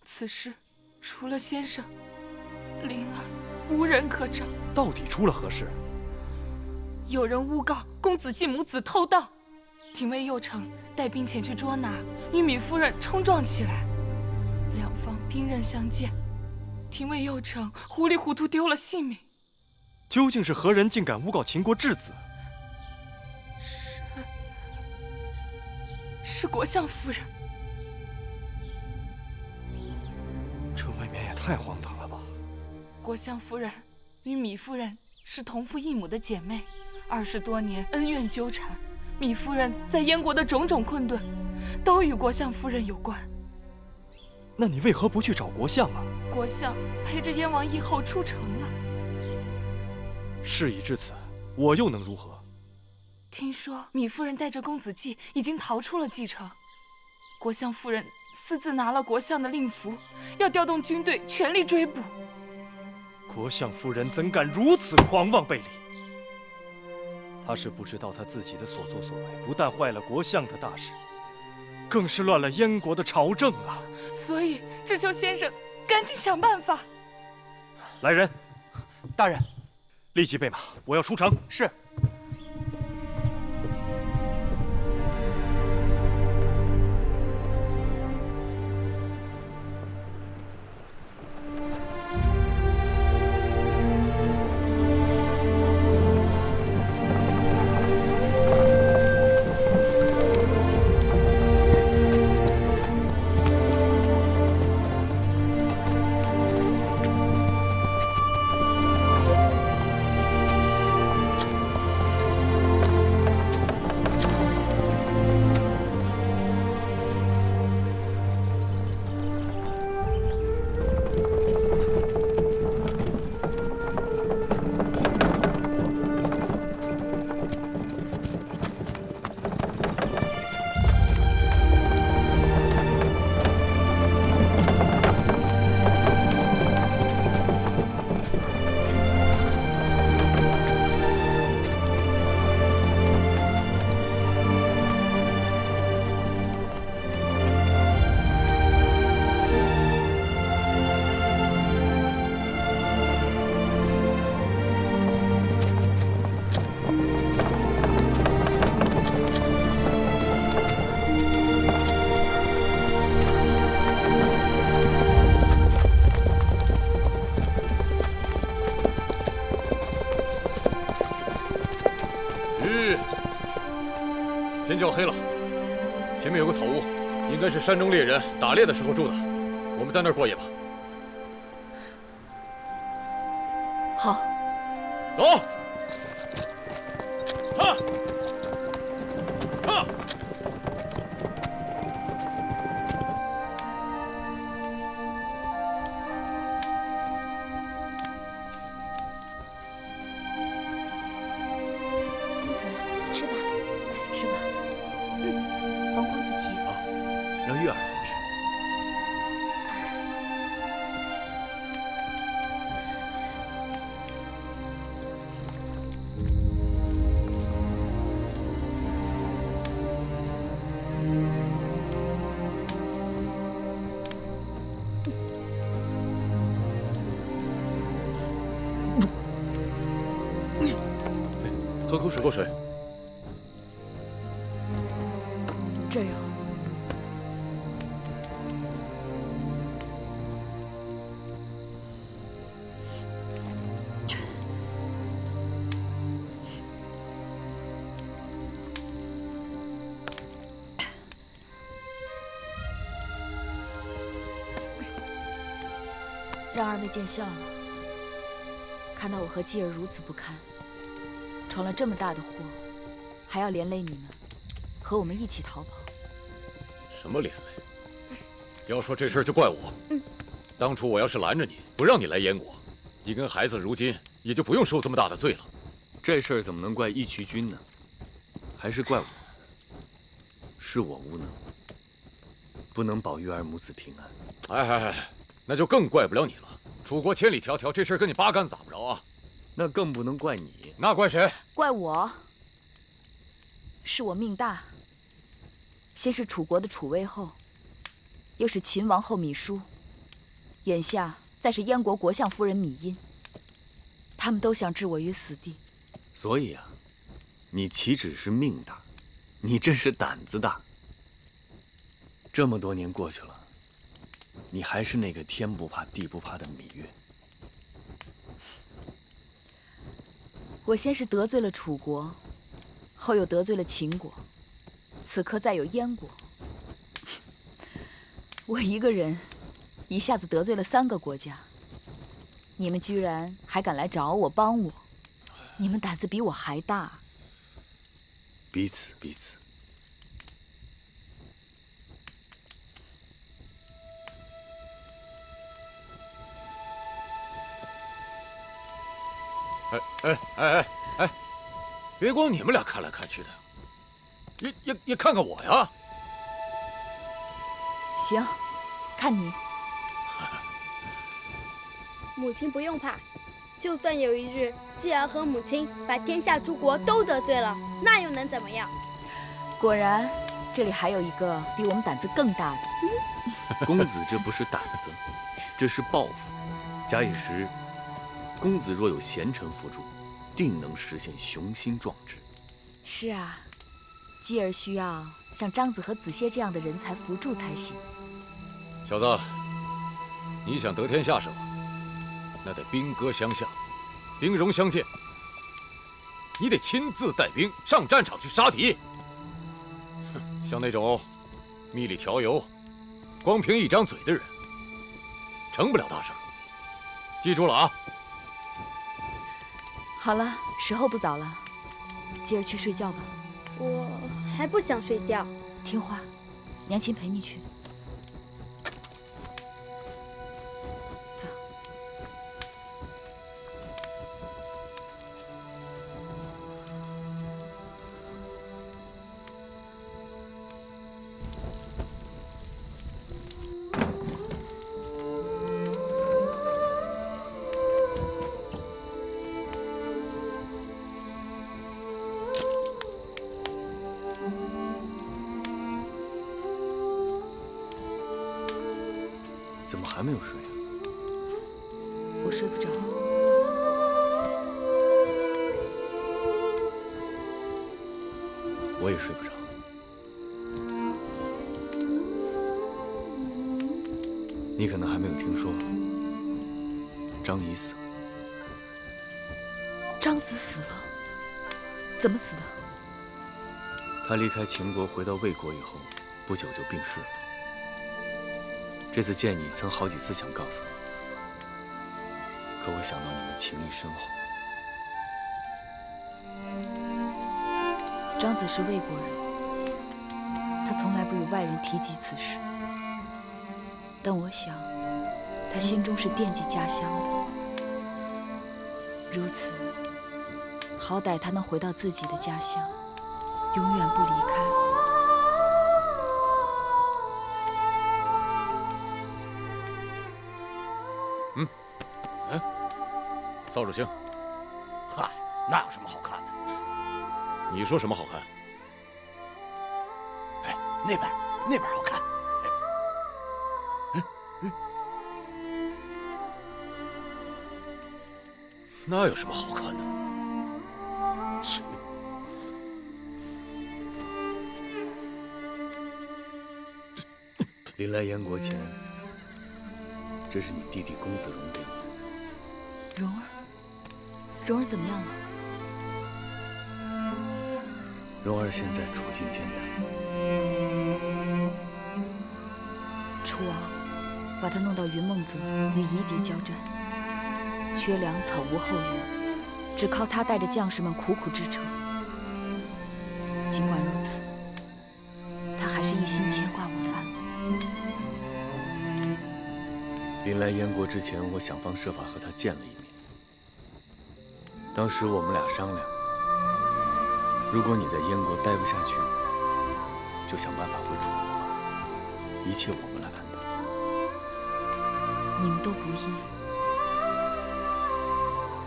此事除了先生，灵儿无人可找。到底出了何事？有人诬告公子季母子偷盗，廷尉右丞带兵前去捉拿，与米夫人冲撞起来，两方兵刃相见，廷尉右丞糊里糊涂丢了性命。究竟是何人竟敢诬告秦国质子？是国相夫人。这未免也太荒唐了吧！国相夫人与米夫人是同父异母的姐妹，20多年恩怨纠缠。米夫人在燕国的种种困顿，都与国相夫人有关。那你为何不去找国相啊？国相陪着燕王义后出城了。事已至此，我又能如何？听说米夫人带着公子季已经逃出了蓟城，国相夫人私自拿了国相的令符，要调动军队全力追捕。国相夫人怎敢如此狂妄悖逆？她是不知道她自己的所作所为，不但坏了国相的大事，更是乱了燕国的朝政啊！所以只求先生赶紧想办法。来人，大人，立即备马，我要出城。是。天就要黑了，前面有个草屋，应该是山中猎人打猎的时候住的，我们在那儿过夜吧。好，走。哈，哈。公子，吃吧，吃吧。皇公子请。让月儿先吃。喝口水，喝水。这样。让二位见笑了。看到我和继儿如此不堪，闯了这么大的祸，还要连累你们，和我们一起逃跑。什么连累？要说这事儿就怪我。当初我要是拦着你，不让你来燕国，你跟孩子如今也就不用受这么大的罪了。这事儿怎么能怪义渠君呢？还是怪我，是我无能，不能保玉儿母子平安。哎，那就更怪不了你了。楚国千里迢迢，这事儿跟你八竿子打不着啊。那更不能怪你。那怪谁？怪我。是我命大。先是楚国的楚威后，又是秦王后芈姝，眼下再是燕国国相夫人芈因，他们都想置我于死地。所以啊，你岂止是命大，你这是胆子大。这么多年过去了，你还是那个天不怕地不怕的芈月。我先是得罪了楚国，后又得罪了秦国，此刻再有燕国，我一个人一下子得罪了3个国家。你们居然还敢来找我帮我，你们胆子比我还大。彼此彼此。哎，别光你们俩看来看去的，也看看我呀。行，看你。母亲不用怕，就算有一日继儿和母亲把天下诸国都得罪了，那又能怎么样？果然，这里还有一个比我们胆子更大的。公子这不是胆子，这是抱负。假以时日，公子若有贤臣辅助，定能实现雄心壮志。是啊，继儿需要像张子和子歇这样的人才辅助才行。小子，你想得天下是吧？那得兵戈相向，兵戎相见。你得亲自带兵上战场去杀敌。像那种蜜里调油、光凭一张嘴的人，成不了大事。记住了啊！好了，时候不早了，继儿去睡觉吧。我还不想睡觉。听话，娘亲陪你去。走。怎么还没有睡啊？我睡不着。我也睡不着。你可能还没有听说，张仪死了。张子死了？怎么死的？他离开秦国回到魏国以后，不久就病逝了。这次见你，曾好几次想告诉你，可我想到你们情谊深厚。张子是魏国人，他从来不与外人提及此事。但我想，他心中是惦记家乡的。如此，好歹他能回到自己的家乡，永远不离开。扫帚星，嗨，那有什么好看的？你说什么好看？哎，那边好看。那有什么好看的？切！临来燕国前，这是你弟弟公子荣给我的。蓉儿，蓉儿怎么样了？蓉儿现在处境艰难。楚王把他弄到云梦泽与夷狄交战，缺粮草无后援，只靠他带着将士们苦苦支撑。尽管如此，他还是一心牵挂我的安危。临来燕国之前，我想方设法和他见了一面。当时我们俩商量，如果你在燕国待不下去，就想办法回楚国吧，一切我们来安排。你们都不易。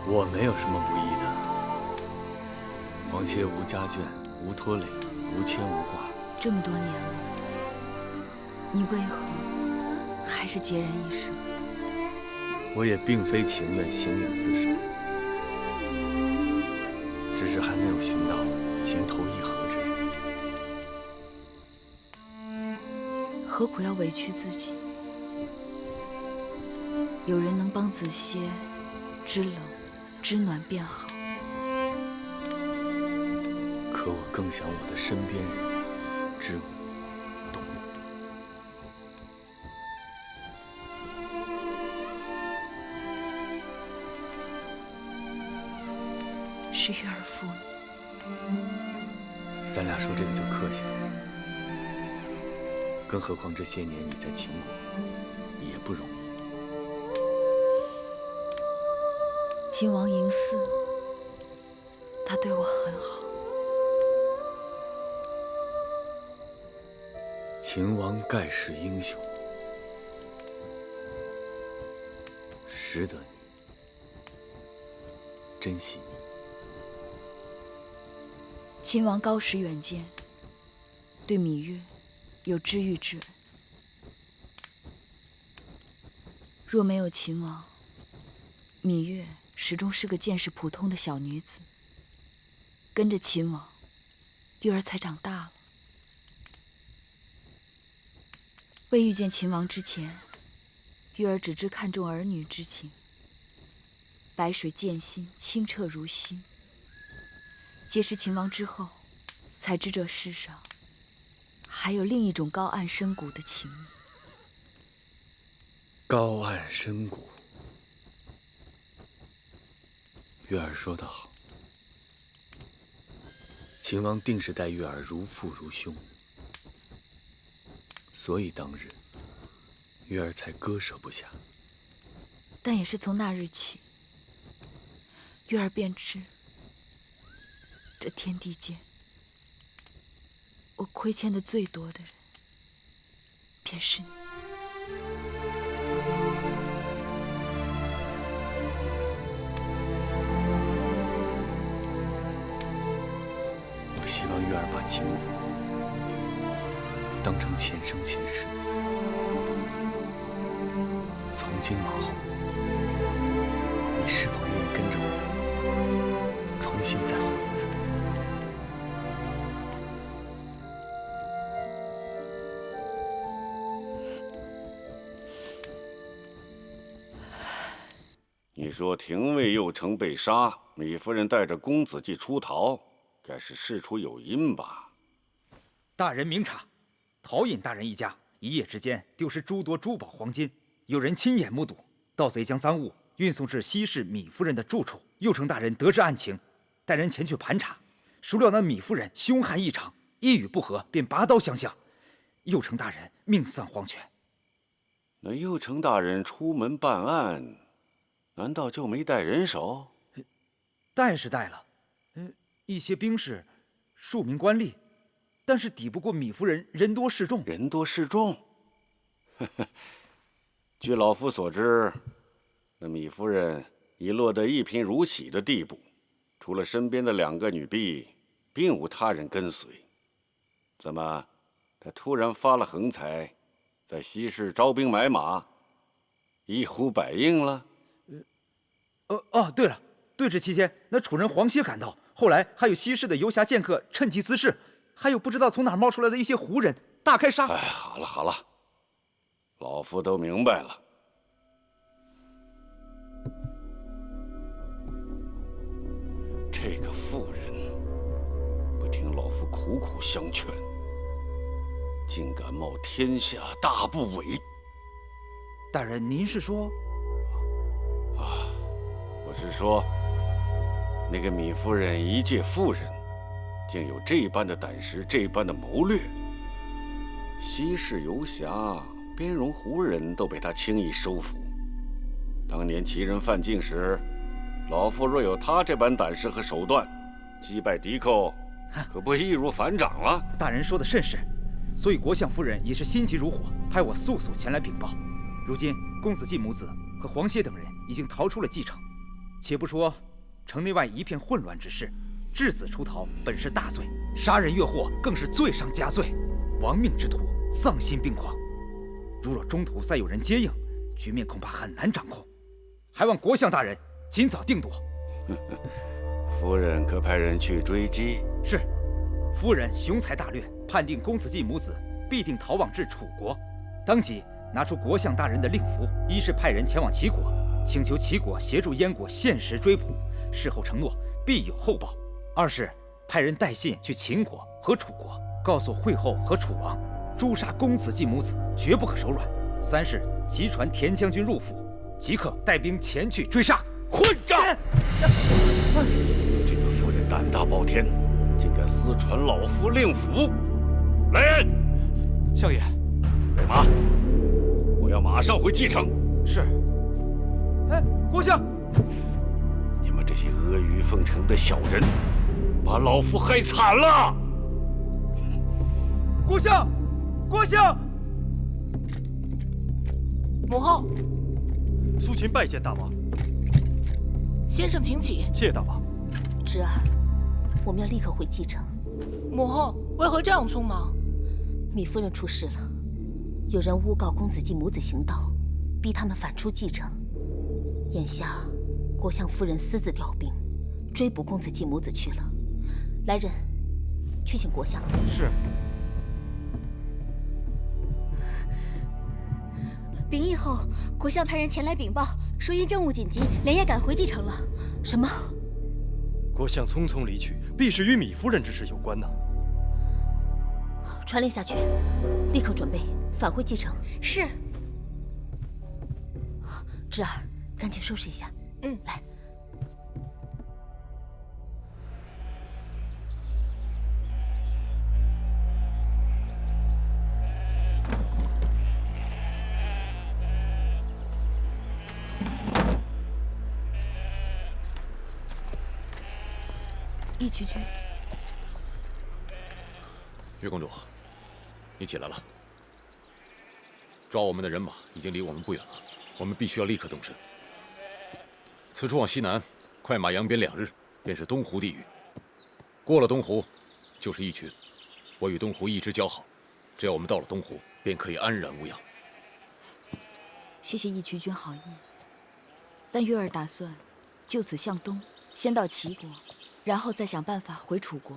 我没有什么不易的。皇妾无家眷，无拖累，无牵无挂。这么多年了，你为何还是孑然一身？我也并非情愿形影自赏，只是还没有寻到情投意合之人。何苦要委屈自己？有人能帮子歇知冷知暖便好。可我更想我的身边人知我懂我。是月儿夫你。咱俩说这个就客气了，更何况这些年你在秦国也不容易。秦王嬴驷，他对我很好。秦王盖世英雄，识得你，珍惜你。秦王高识远见，对芈月有知遇之恩。若没有秦王，芈月始终是个见识普通的小女子。跟着秦王，月儿才长大了。未遇见秦王之前，月儿只知看重儿女之情，白水见心，清澈如新。结识秦王之后，才知这世上还有另一种高岸深谷的情谊。高岸深谷，月儿说得好，秦王定是待月儿如父如兄，所以当日月儿才割舍不下。但也是从那日起，月儿便知，这天地间，我亏欠的最多的人，便是你。我希望月儿把秦国当成前生前世，从今往后，你是否愿意跟着我，重新再活一次？你说廷尉右丞被杀，芈夫人带着公子季出逃，该是事出有因吧？大人明察，陶尹大人一家一夜之间丢失诸多珠宝黄金，有人亲眼目睹盗贼将赃物运送至西市芈夫人的住处。右丞大人得知案情，带人前去盘查，孰料那芈夫人凶悍异常，一语不合便拔刀相向，右丞大人命丧黄泉。那右丞大人出门办案，难道就没带人手？带是带了，一些兵士，数名官吏，但是抵不过芈夫人人多势众。人多势众？据老夫所知，那芈夫人已落得一贫如洗的地步，除了身边的2个女婢，并无他人跟随。怎么，她突然发了横财，在西市招兵买马，一呼百应了？对了，对峙期间，那楚人黄歇赶到，后来还有西市的游侠剑客趁机滋事，还有不知道从哪儿冒出来的一些胡人，大开杀。哎，好了好了，老夫都明白了。这个妇人不听老夫苦苦相劝，竟敢冒天下大不韪。大人，您是说？我是说，那个芈夫人一介妇人，竟有这般的胆识，这般的谋略。西市游侠边戎胡人都被他轻易收服。当年齐人犯境时，老夫若有他这般胆识和手段，击败敌寇，可不易如反掌了。大人说的甚是，所以国相夫人也是心急如火，派我速速前来禀报。如今公子季母子和黄歇等人已经逃出了蓟城，且不说城内外一片混乱之势，稚子出逃本是大罪，杀人越货更是罪上加罪。亡命之徒丧心病狂，如若中途再有人接应，局面恐怕很难掌控，还望国相大人尽早定夺。夫人可派人去追击？是，夫人雄才大略，判定公子季母子必定逃往至楚国，当即拿出国相大人的令符，一是派人前往齐国，请求齐国协助燕国限时追捕，事后承诺必有厚报；二是派人带信去秦国和楚国，告诉惠后和楚王，诛杀公子季母子绝不可手软；三是急传田将军入府，即刻带兵前去追杀。混账！这个妇人胆大包天，竟敢私传老夫令符！来人！相爷，备马！我要马上回蓟城。是。哎，国相！你们这些阿谀奉承的小人，把老夫害惨了！国相，国相！母后，苏秦拜见大王。先生请起。谢大王。侄儿，我们要立刻回蓟城。母后，为何这样匆忙？糜夫人出事了，有人诬告公子季母子行盗，逼他们返出蓟城。眼下，国相夫人私自调兵，追捕公子季母子去了。来人，去请国相。是。禀议后，国相派人前来禀报，说因政务紧急，连夜赶回蓟城了。什么？国相匆匆离去，必是与糜夫人之事有关呢。传令下去，立刻准备返回蓟城。是。侄儿，赶紧收拾一下。来。义渠君，月公主，你起来了。抓我们的人马已经离我们不远了，我们必须要立刻动身。此处往西南，快马扬鞭2日，便是东湖地域。过了东湖，就是义渠。我与东湖一直交好，只要我们到了东湖，便可以安然无恙。谢谢义渠君好意，但月儿打算就此向东，先到齐国。然后再想办法回楚国。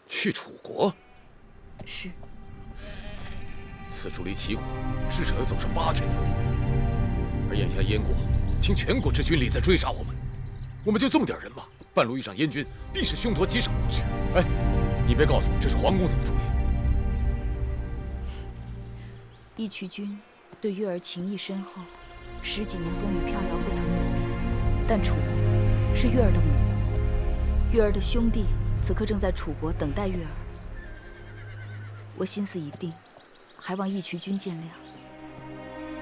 去楚国？是。此处离齐国至少要走上8天的路，而眼下燕国倾全国之军力在追杀我们，我们就这么点人马，半路遇上燕军，必是凶多吉少。哎，你别告诉我这是黄公子的主意。义渠君对月儿情谊深厚，10几年风雨飘摇不曾有变，但楚国是月儿的母国。月儿的兄弟此刻正在楚国等待月儿，我心思已定，还望义渠君见谅。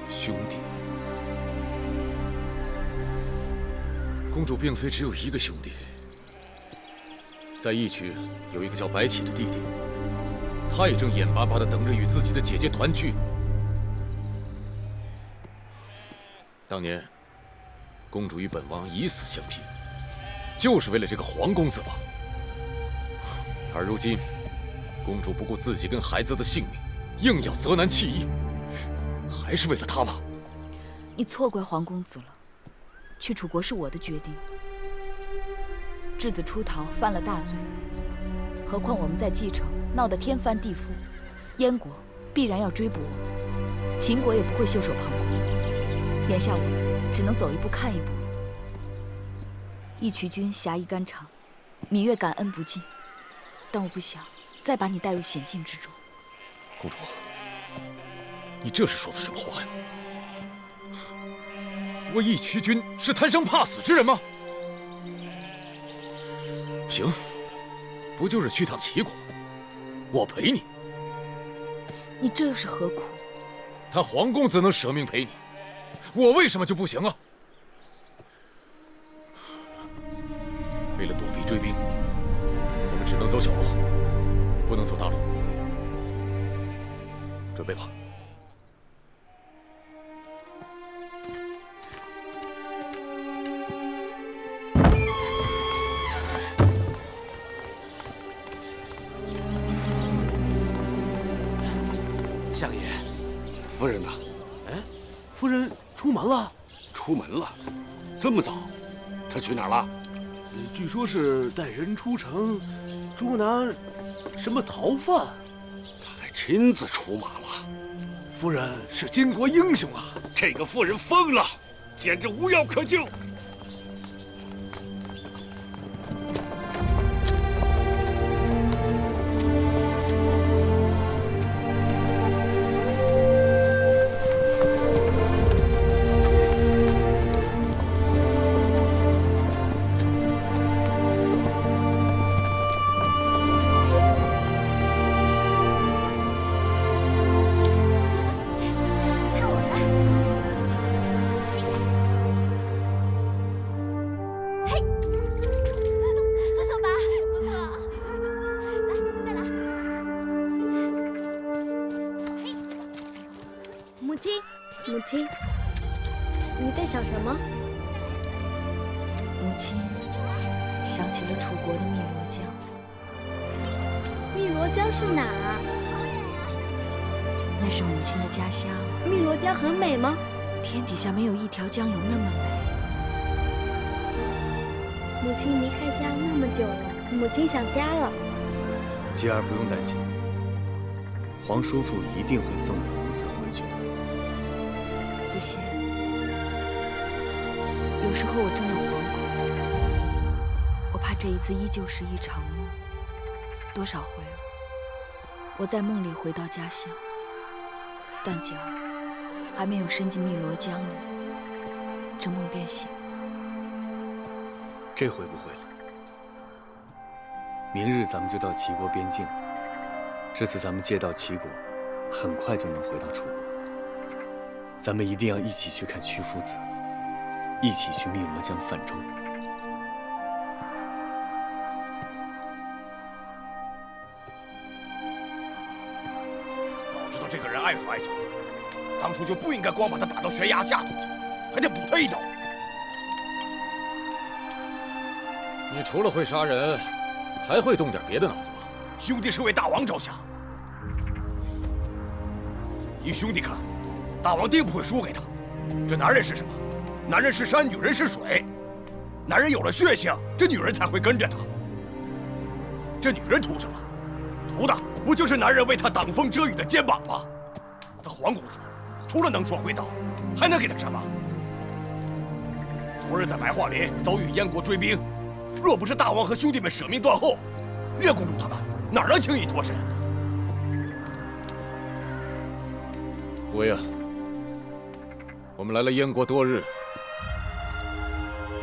兄弟，公主并非只有一个兄弟，在义渠有一个叫白起的弟弟，他也正眼巴巴地等着与自己的姐姐团聚。当年，公主与本王以死相拼。就是为了这个黄公子吧？而如今，公主不顾自己跟孩子的性命，硬要责难弃义，还是为了他吧？你错怪黄公子了。去楚国是我的决定。质子出逃犯了大罪，何况我们在蓟城闹得天翻地覆，燕国必然要追捕我们，秦国也不会袖手旁观。眼下我们只能走一步看一步。义渠君侠义肝肠，芈月感恩不尽，但我不想再把你带入险境之中。公主，你这是说的什么话呀？我义渠君是贪生怕死之人吗？行，不就是去趟齐国吗？我陪你。你这又是何苦？他黄公子能舍命陪你，我为什么就不行啊？为了躲避追兵，我们只能走小路，不能走大路。准备吧。相爷，夫人呢？哎，夫人出门了。出门了？这么早？她去哪儿了？据说是带人出城捉拿什么逃犯。她还亲自出马了。夫人是巾帼英雄啊！这个妇人疯了，简直无药可救。母亲，你在想什么？母亲想起了楚国的汨罗江。汨罗江是哪儿？那是母亲的家乡。汨罗江很美吗？天底下没有一条江有那么美。母亲离开家那么久了，母亲想家了。吉儿不用担心，黄叔父一定会送你们母子回去的。子贤，有时候我真的惶恐，我怕这一次依旧是一场梦。多少回了，我在梦里回到家乡，但脚还没有伸进汨罗江呢，这梦便醒了。这回不会了。明日咱们就到齐国边境了。这次咱们借道齐国，很快就能回到楚国。咱们一定要一起去看屈夫子，一起去汨罗江泛舟。早知道这个人碍手碍脚的，当初就不应该光把他打到悬崖下头，还得补他一刀。你除了会杀人，还会动点别的脑子吗？兄弟是为大王着想，依兄弟看，大王定不会输给他。这男人是什么？男人是山，女人是水。男人有了血性，这女人才会跟着他。这女人图什么？图的不就是男人为她挡风遮雨的肩膀吗？我的黄公子，除了能说会道，还能给他什么？昨日在白桦林遭遇燕国追兵，若不是大王和兄弟们舍命断后，岳公主他们哪能轻易脱身？胡威啊，我们来了燕国多日，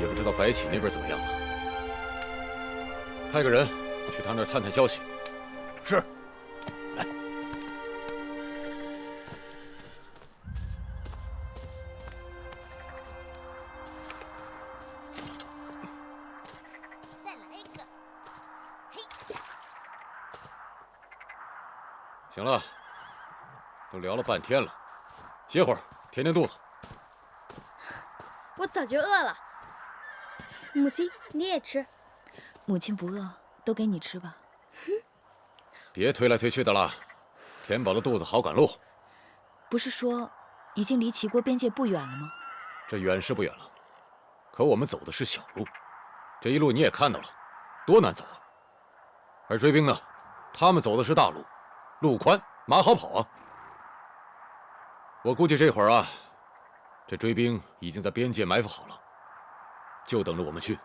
也不知道白起那边怎么样了。派个人去他那儿探探消息。是。来。再来一个。嘿。行了，都聊了半天了，歇会儿，填填肚子。我早就饿了。母亲，你也吃。母亲不饿，都给你吃吧。别推来推去的了，填饱了肚子好赶路。不是说已经离齐国边界不远了吗？这远是不远了，可我们走的是小路，这一路你也看到了，多难走啊。而追兵呢，他们走的是大路，路宽马好跑啊。我估计这会儿啊，这追兵已经在边界埋伏好了，就等着我们去。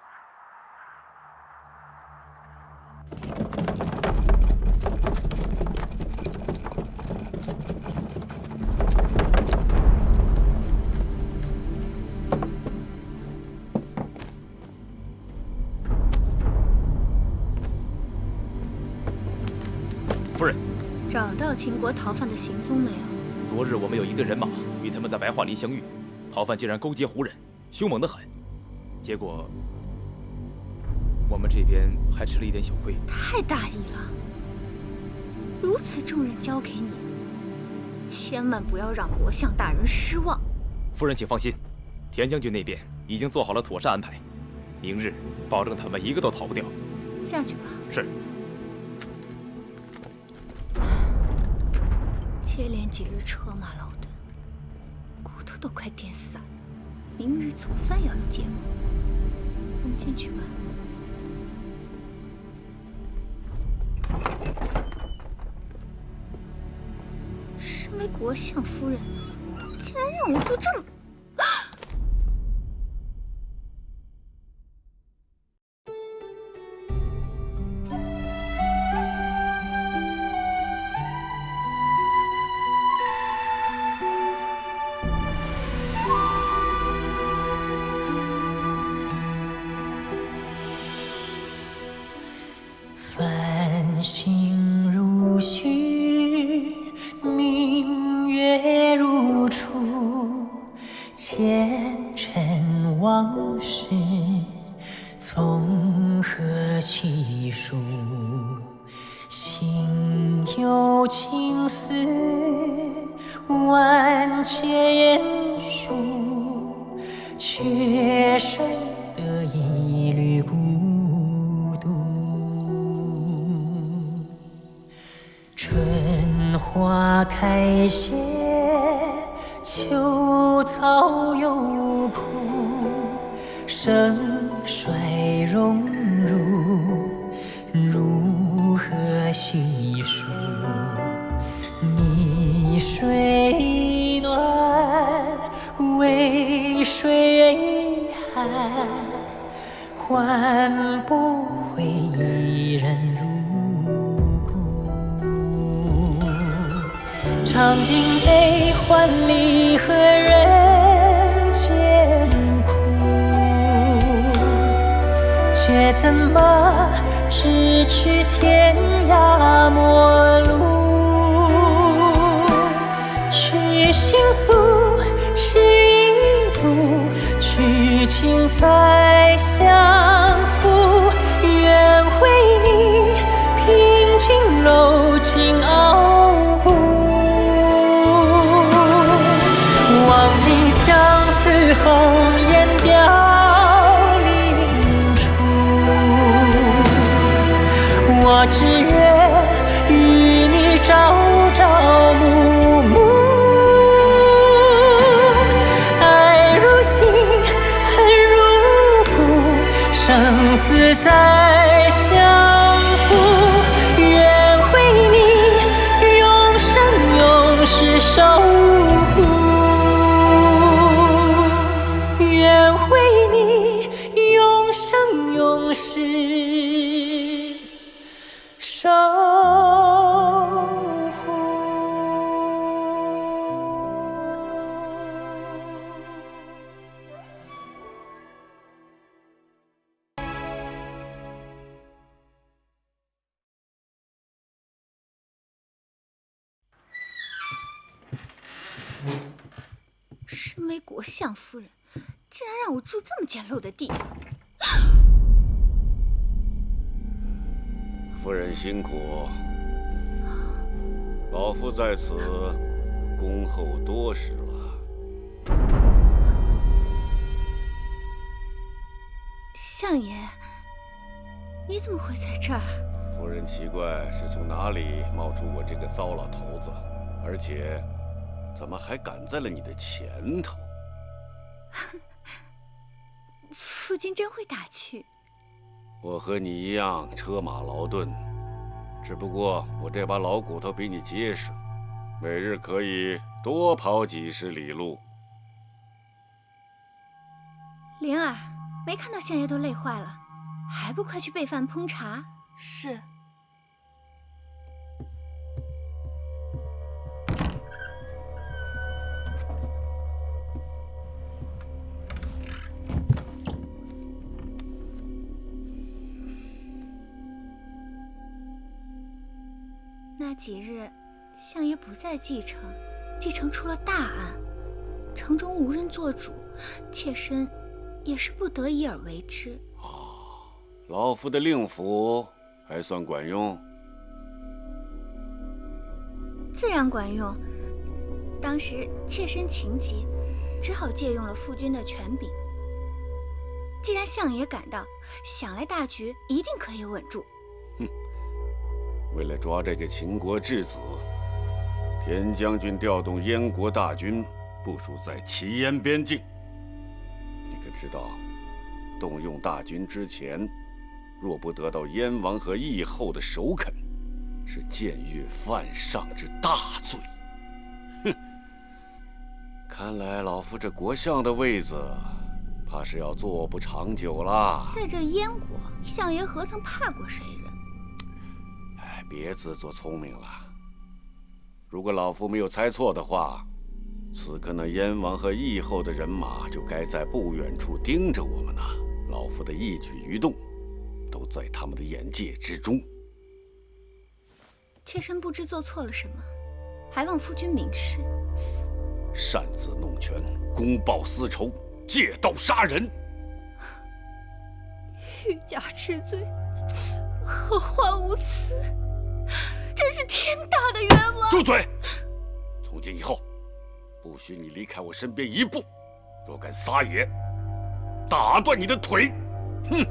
夫人，找到秦国逃犯的行踪没有？昨日我们有一队人马与他们在白桦林相遇，逃犯竟然勾结胡人，凶猛得很。结果我们这边还吃了一点小亏。太大意了！如此重任交给你，千万不要让国相大人失望。夫人，请放心，田将军那边已经做好了妥善安排，明日保证他们一个都逃不掉。下去吧。是。接连几日车马劳顿，骨头都快颠散了。明日总算要有结果。我们进去吧。身为国相夫人，竟然让我住这么……繁星如许，明月如初，前尘往事从何起数？心有情丝万千束，却生得一缕孤花开谢，秋草又枯，盛衰荣辱，如何细数？泥水暖，渭水寒，换不回一人入。尝尽悲欢离合人间苦，却怎么咫尺天涯陌路？去心诉是一度，去情再相负。愿为你平静柔情傲骨。望尽相思红颜凋零处，我只愿与你朝朝暮暮，爱如心，恨如骨，生死再相负。愿为你永生永世守护。愿为你永生永世守护。身为国相夫人，竟然让我住这么简陋的地方。夫人辛苦，老夫在此恭候多时了。相爷，你怎么会在这儿？夫人奇怪是从哪里冒出我这个糟老头子，而且怎么还赶在了你的前头？夫君真会打趣。我和你一样车马劳顿，只不过我这把老骨头比你结实，每日可以多跑几十里路。灵儿，没看到相爷都累坏了，还不快去备饭烹茶？是。那几日，相爷不在蓟城，继承出了大案，城中无人做主，妾身也是不得已而为之。老夫的令符还算管用？自然管用。当时妾身情急，只好借用了父君的权柄。既然相爷赶到，想来大局一定可以稳住。为了抓这个秦国质子，田将军调动燕国大军部署在齐燕边境。你可知道，动用大军之前，若不得到燕王和义后的首肯，是僭越犯上之大罪。哼！看来老夫这国相的位子，怕是要坐不长久啦。在这燕国，相爷何曾怕过谁人？别自作聪明了。如果老夫没有猜错的话，此刻那燕王和义后的人马就该在不远处盯着我们呢。老夫的一举一动，都在他们的眼界之中。妾身不知做错了什么，还望夫君明示。擅自弄权，公报私仇，借刀杀人，欲加之罪，何患无辞？真是天大的冤枉！住嘴！从今以后，不许你离开我身边一步。若敢撒野，打断你的腿！哼！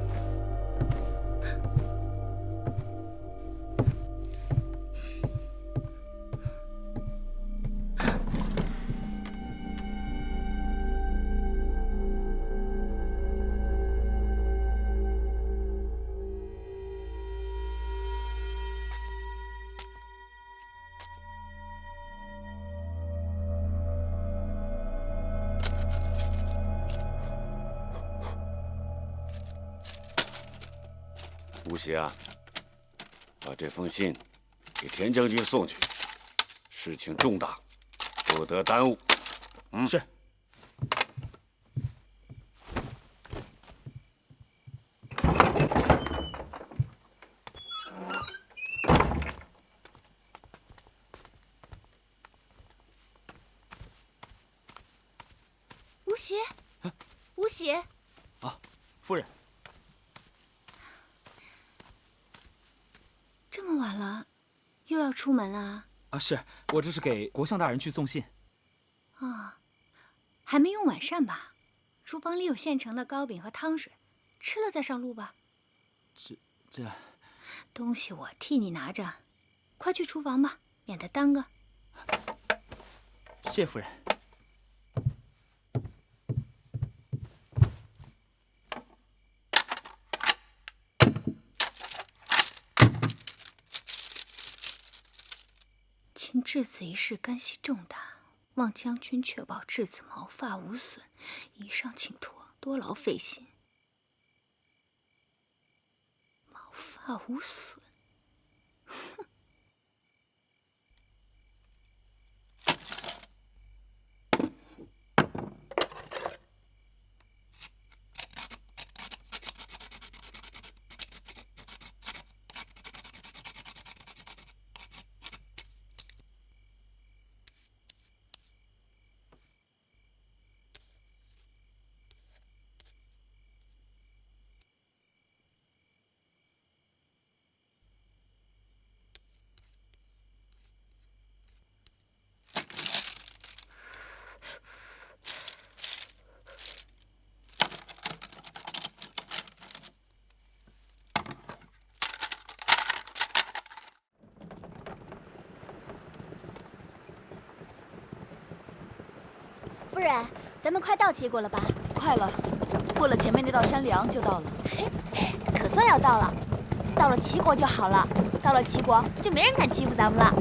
吴邪啊，把这封信给田将军送去，事情重大，不得耽误。是。吴邪，吴邪。啊，夫人。这么晚了，又要出门啊？是我这是给国相大人去送信。还没用晚膳吧？厨房里有现成的糕饼和汤水，吃了再上路吧。这东西我替你拿着，快去厨房吧，免得耽搁。谢夫人。秦质子一事干系重大，望将军确保质子毛发无损，以上请托，多劳费心。毛发无损，哼！夫人，咱们快到齐国了吧？快了，过了前面那道山梁就到了。可算要到了，到了齐国就好了，到了齐国就没人敢欺负咱们了。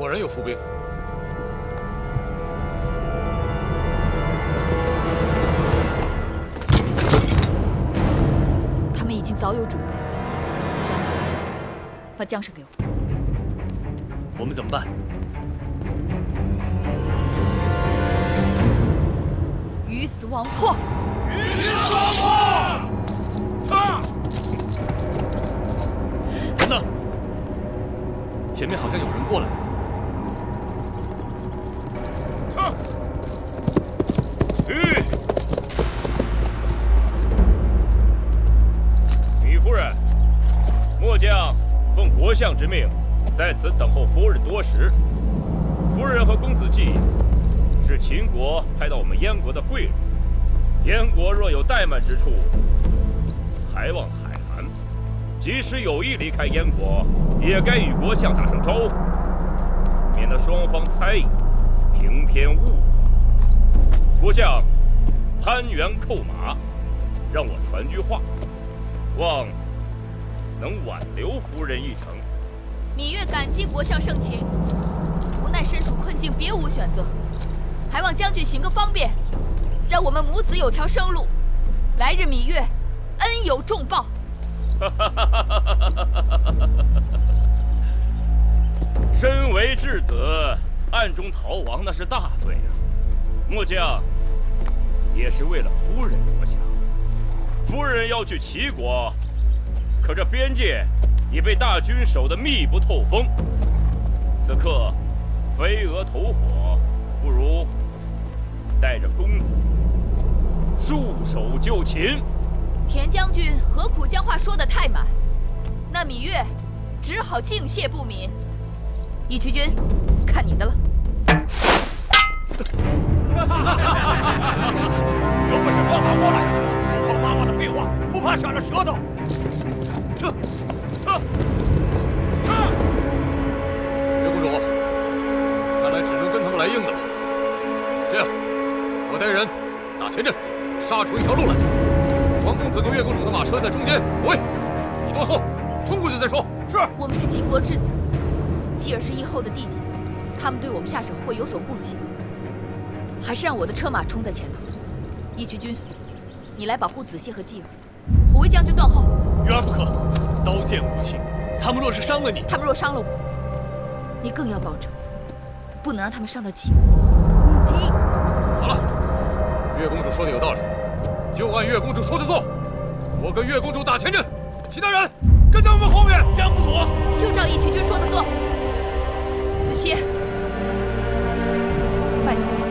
果然有伏兵。他们已经早有准备。香儿，把缰绳给我。我们怎么办？鱼死网破！鱼死网破！人呢？前面好像有人过来。糜夫人，末将奉国相之命，在此等候夫人多时。夫人和公子季是秦国派到我们燕国的贵人，燕国若有怠慢之处，还望海涵。即使有意离开燕国，也该与国相打声招呼，免得双方猜疑，平偏误会。国相攀援扣马，让我传句话，望能挽留夫人一程。芈月感激国相盛情，无奈身处困境，别无选择，还望将军行个方便，让我们母子有条生路。来日芈月恩有重报。身为质子，暗中逃亡那是大罪啊！末将也是为了夫人着想。夫人要去齐国，可这边界已被大军守得密不透风。此刻飞蛾投火，不如带着公子束手就擒。田将军何苦将话说得太满？那芈月只好敬谢不敏。义渠君，看你的了。有本事放马过来！不怕妈妈的废话，不怕闪了舌头。岳公主，看来只能跟他们来硬的了。这样，我带人打前阵，杀出一条路来。皇公子跟岳公主的马车在中间补位，你断后，冲过去再说。是。我们是秦国质子，继而是义后的弟弟，他们对我们下手会有所顾忌，还是让我的车马冲在前头。义渠君，你来保护子燮和继儿，虎威将军断后。远不可，刀剑武器，他们若是伤了你，他们若伤了我，你更要保证，不能让他们伤到继。母亲，好了，岳公主说的有道理，就按岳公主说的做。我跟岳公主打前阵，其他人跟在我们后面，将不左。就照义渠君说的做。子燮，拜托了。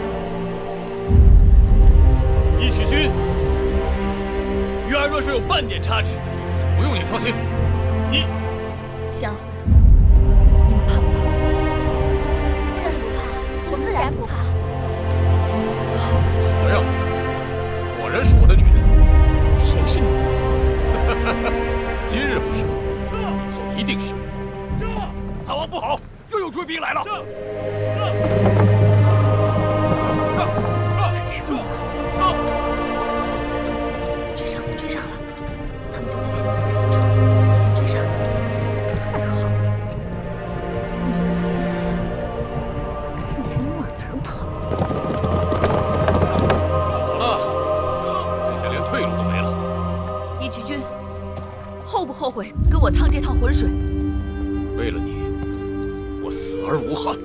义渠君，玉儿若是有半点差池，不用你操心。你，香儿会儿，你们怕不怕？自然不怕，我自然不怕。怎么样？果然是我的女人。谁是你？今日不是，以后一定是。大王不好，又有追兵来了。追上了，追上了！他们就在前面不远处，已经追上了。太好了，你看你还能往哪儿跑？好了，这下连退路都没了。义渠君，后不后悔跟我趟这趟浑水？为了你，我死而无憾。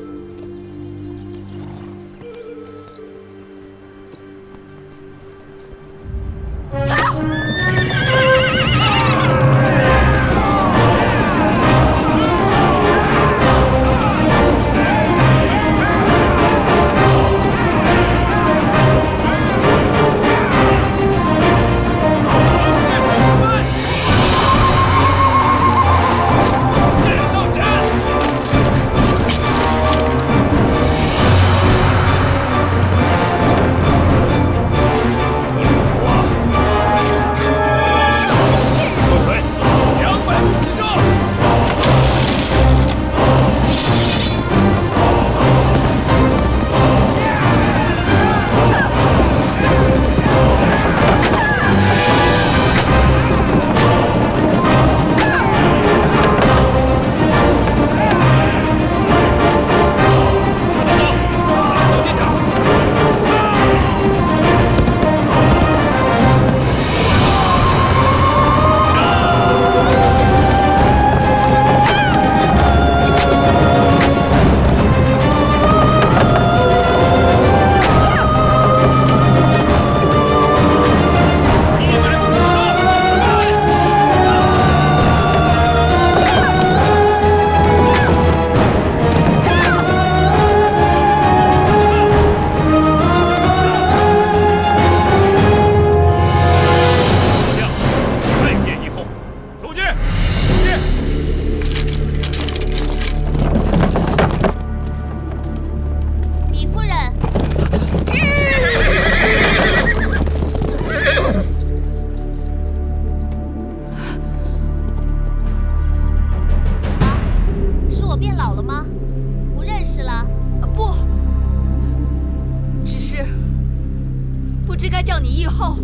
知该叫你义后，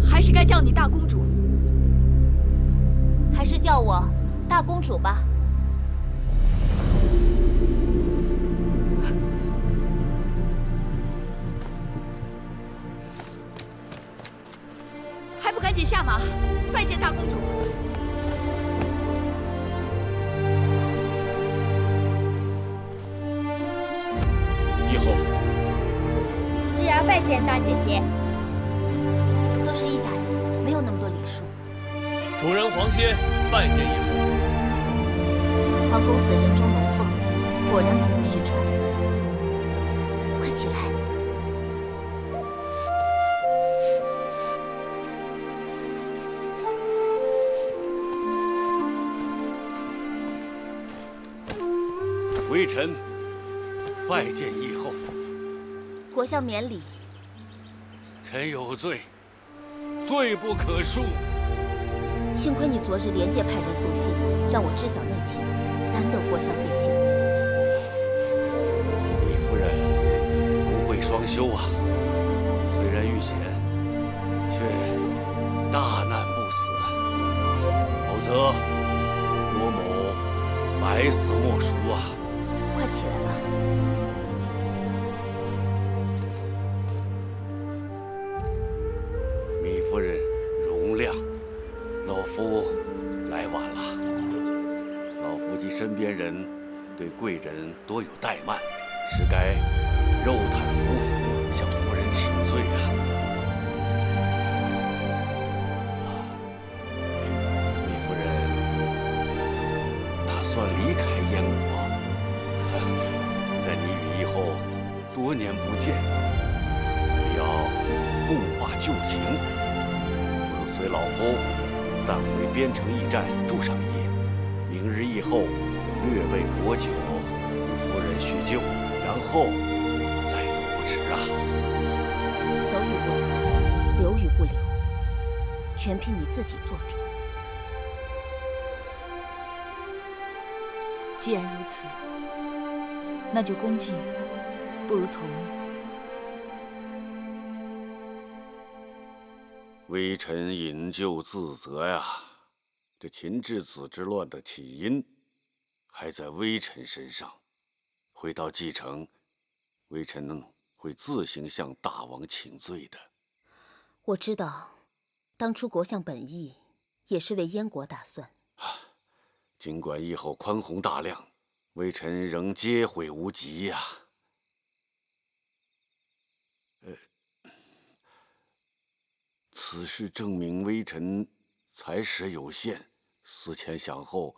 还是该叫你大公主？还是叫我大公主吧。还不赶紧下马，拜见大公主！义后，继儿拜见大姐姐。都是一家人，没有那么多礼数。主人皇歇拜见义后。皇公子人中龙凤，果然名不虚传。快起来！微臣拜见义后。国相免礼。臣有罪，罪不可恕。幸亏你昨日连夜派人送信，让我知晓内情，难得国相费心。李夫人福慧双修啊，虽然遇险，却大难不死，否则郭某百死莫赎啊！快起来吧。米夫人容谅，老夫来晚了。老夫及身边人对贵人多有怠慢，实该肉袒夫妇，向夫人请罪啊！米夫人打算离开燕国，但你与义后多年不见，必要共话旧情。不如随老夫暂回边城驿站住上一夜，明日义后略备薄酒，与夫人叙旧，然后再走不迟啊！走与不走，留与不留，全凭你自己做主。既然如此，那就恭敬不如从命。微臣引咎自责呀！这秦质子之乱的起因，还在微臣身上。回到蓟城，微臣会自行向大王请罪的。我知道，当初国相本意也是为燕国打算。尽管义后宽宏大量，微臣仍接悔无及呀。此事证明微臣才识有限，思前想后，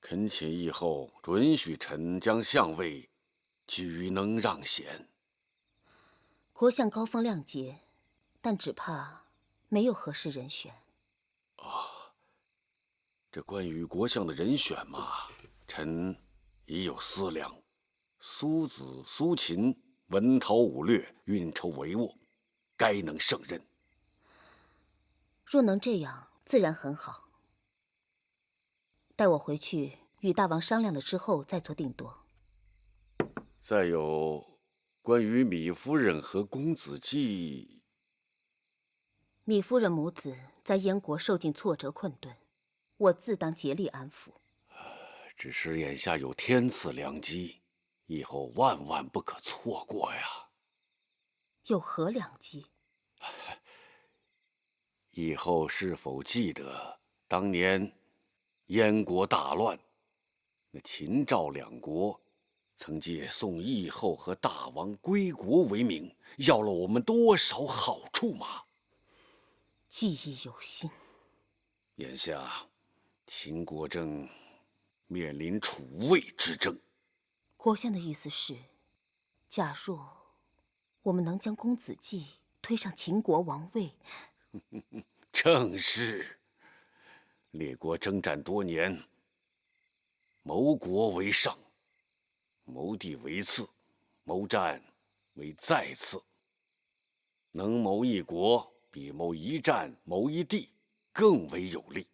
恳请义后准许臣将相位举能让贤。国相高风亮节，但只怕没有合适人选。这关于国相的人选嘛，臣已有思量。苏子、苏秦文韬武略，运筹帷幄，该能胜任。若能这样，自然很好。待我回去与大王商量了之后，再做定夺。再有关于米夫人和公子季，米夫人母子在燕国受尽挫折困顿，我自当竭力安抚。只是眼下有天赐良机，以后万万不可错过呀！有何良机？以后是否记得当年燕国大乱，那秦赵两国曾借送义后和大王归国为名，要了我们多少好处吗？记忆犹新。眼下秦国正面临楚魏之争。国相的意思是，假若我们能将公子季推上秦国王位，正是。列国征战多年，谋国为上，谋地为次，谋战为再次。能谋一国，比谋一战、谋一地更为有利。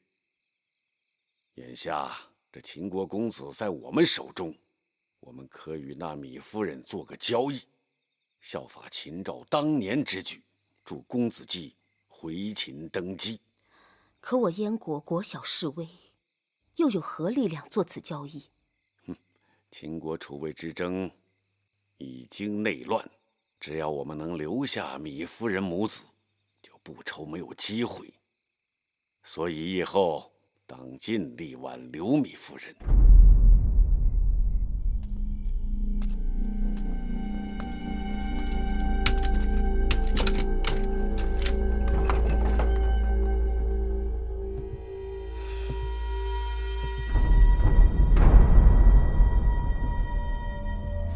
眼下这秦国公子在我们手中，我们可与那米夫人做个交易，效法秦赵当年之举，助公子季回秦登基。可我燕国国小势微，又有何力量做此交易？秦国楚魏之争已经内乱，只要我们能留下米夫人母子，就不愁没有机会。所以以后当尽力挽留米夫人。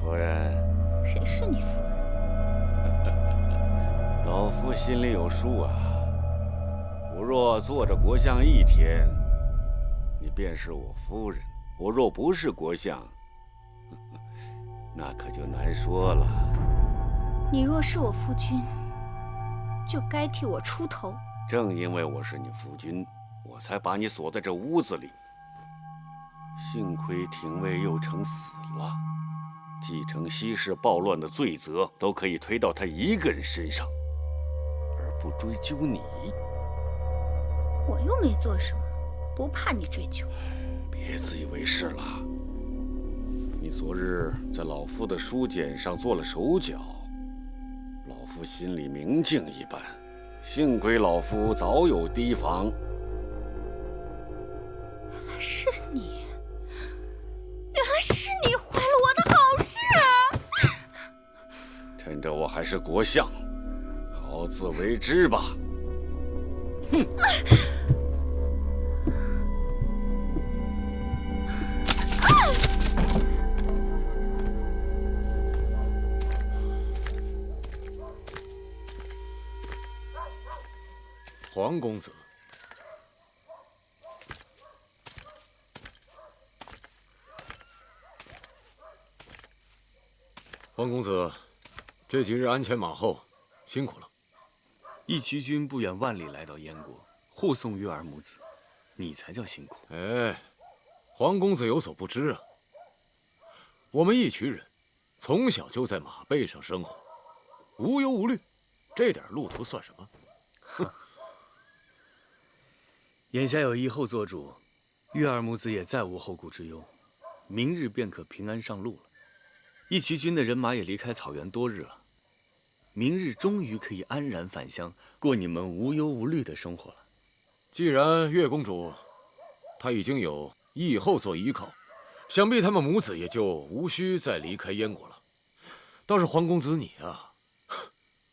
夫人，谁是你夫人？老夫心里有数啊。我若做着国相1天，你便是我夫人；我若不是国相，那可就难说了。你若是我夫君，就该替我出头。正因为我是你夫君，我才把你锁在这屋子里。幸亏廷尉右丞死了，继承西市暴乱的罪责都可以推到他一个人身上，而不追究你。我又没做什么，不怕你追究。别自以为是了。你昨日在老夫的书简上做了手脚，老夫心里明镜一般。幸亏老夫早有提防。原来是你，原来是你坏了我的好事。趁着我还是国相，好自为之吧。哼！黄公子，黄公子，这几日鞍前马后，辛苦了。义渠君不远万里来到燕国，护送月儿母子，你才叫辛苦。哎，黄公子有所不知啊，我们义渠人从小就在马背上生活，无忧无虑，这点路途算什么？眼下有义后做主，月儿母子也再无后顾之忧，明日便可平安上路了。义渠君的人马也离开草原多日了，明日终于可以安然返乡，过你们无忧无虑的生活了。既然月公主她已经有义后做依靠，想必他们母子也就无需再离开燕国了。倒是黄公子你啊，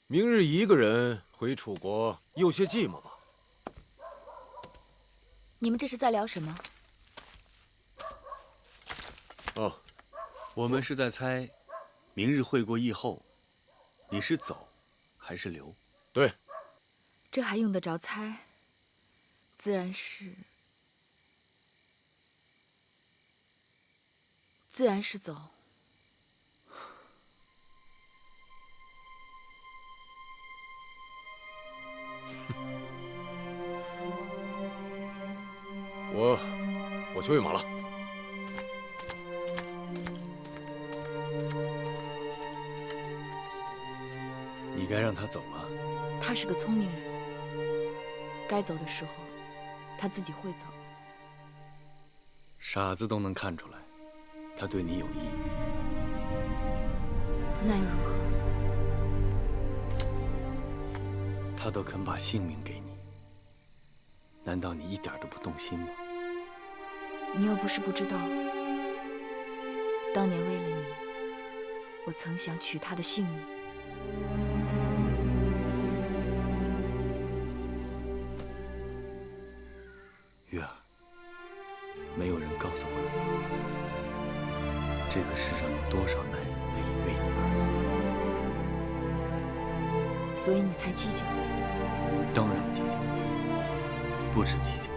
明日一个人回楚国，有些寂寞吧？你们这是在聊什么？哦，我们是在猜，明日会过义后，你是走还是留？对，这还用得着猜？自然是走。我去喂马了。你该让他走啊。他是个聪明人，该走的时候，他自己会走。傻子都能看出来，他对你有意。那又如何？他都肯把性命给你，难道你一点都不动心吗？你又不是不知道，当年为了你，我曾想取他的性命。月儿，没有人告诉过你，这个世上有多少男人愿意为你而死，所以你才计较。当然计较，不止计较，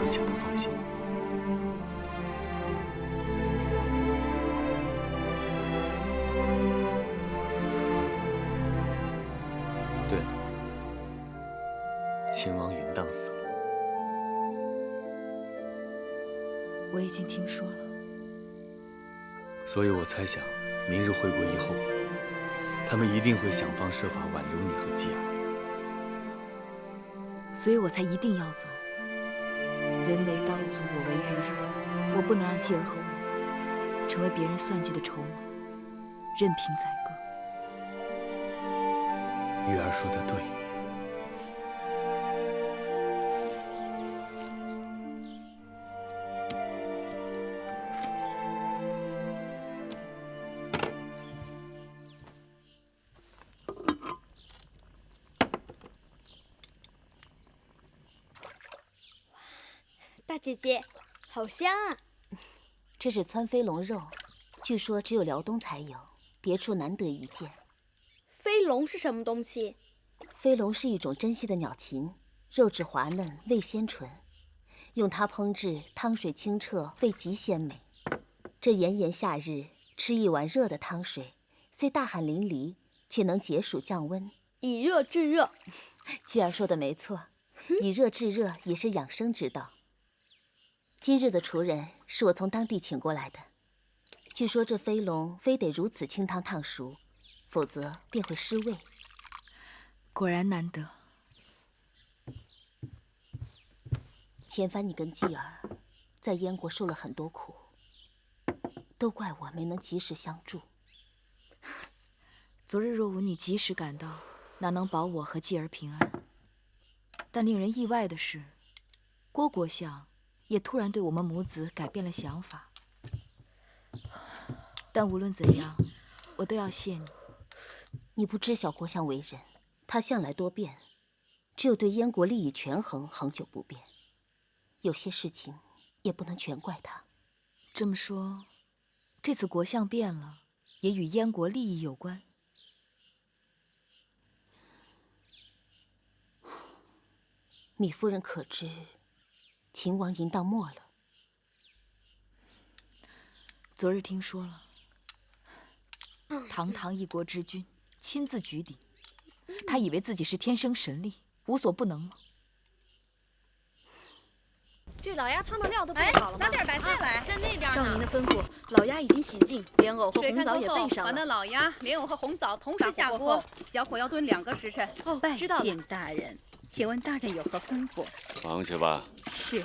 而且不放心。对了，秦王允当死了，我已经听说了。所以我猜想，明日会过以后，他们一定会想方设法挽留你和继儿。所以我才一定要走。人为刀俎，我为鱼肉，我不能让继儿和我成为别人算计的筹码，任凭宰割。玉儿说的对。大姐姐，好香啊！这是川飞龙肉，据说只有辽东才有，别处难得一见。飞龙是什么东西？飞龙是一种珍稀的鸟禽，肉质滑嫩，味鲜醇，用它烹制汤水清澈，味极鲜美。这炎炎夏日吃一碗热的汤水，虽大汗淋漓，却能解暑降温，以热制热。继儿说的没错，以热制热也是养生之道。今日的厨人是我从当地请过来的，据说这飞龙非得如此清汤烫熟，否则便会失味。果然难得。前番你跟继儿在燕国受了很多苦，都怪我没能及时相助。昨日若无你及时赶到，哪能保我和继儿平安？但令人意外的是，郭国相也突然对我们母子改变了想法。但无论怎样，我都要谢你。你不知晓国相为人，他向来多变，只有对燕国利益权衡恒久不变。有些事情也不能全怪他。这么说，这次国相变了，也与燕国利益有关？米夫人可知秦王淫荡没了？昨日听说了，堂堂一国之君亲自举鼎，他以为自己是天生神力，无所不能吗？这老鸭汤的料都备好了吗？拿点白菜来。在那边呢。照您的吩咐，老鸭已经洗净，莲藕和红枣也备上了。把那老鸭、莲藕和红枣同时下锅，小火要炖2个时辰。哦，拜知道了。见大人，请问大人有何吩咐？忙去吧。是。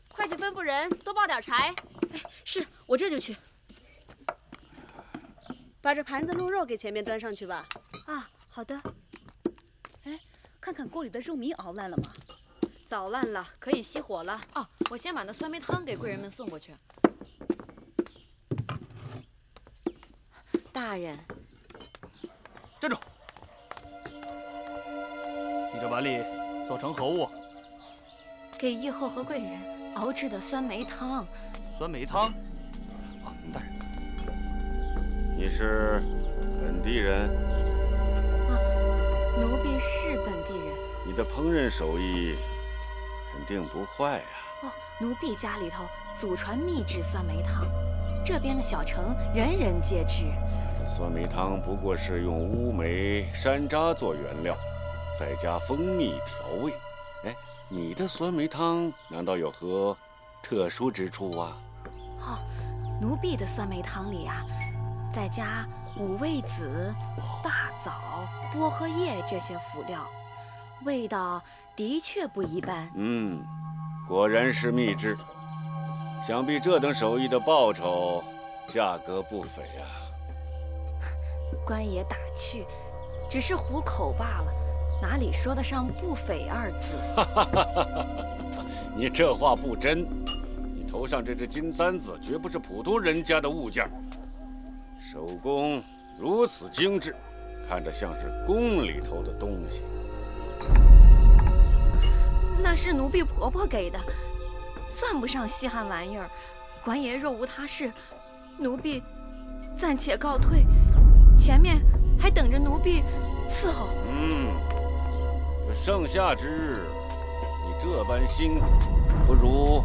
快去吩咐人多抱点柴。是，我这就去。把这盘子鹿肉给前面端上去吧。啊，好的。哎，看看锅里的肉糜熬烂了吗？早烂了，可以熄火了。哦，我先把那酸梅汤给贵人们送过去。大人，站住！你这碗里所盛何物？给义后和贵人熬制的酸梅汤。酸梅汤？啊，大人。你是本地人？奴婢是本地人。你的烹饪手艺肯定不坏呀。哦，奴婢家里头祖传秘制酸梅汤，这边的小城人人皆知。酸梅汤不过是用乌梅、山楂做原料，再加蜂蜜调味。哎，你的酸梅汤难道有何特殊之处啊？哦，奴婢的酸梅汤里啊，再加五味子、大枣、薄荷叶这些辅料，味道的确不一般。果然是秘制。想必这等手艺的报酬，价格不菲啊。官爷打趣，只是糊口罢了，哪里说得上不菲2字？你这话不真。你头上这只金簪子绝不是普通人家的物件，手工如此精致，看着像是宫里头的东西。那是奴婢婆婆给的，算不上稀罕玩意儿。官爷若无他事，奴婢暂且告退，前面还等着奴婢伺候。这盛夏之日，你这般辛苦，不如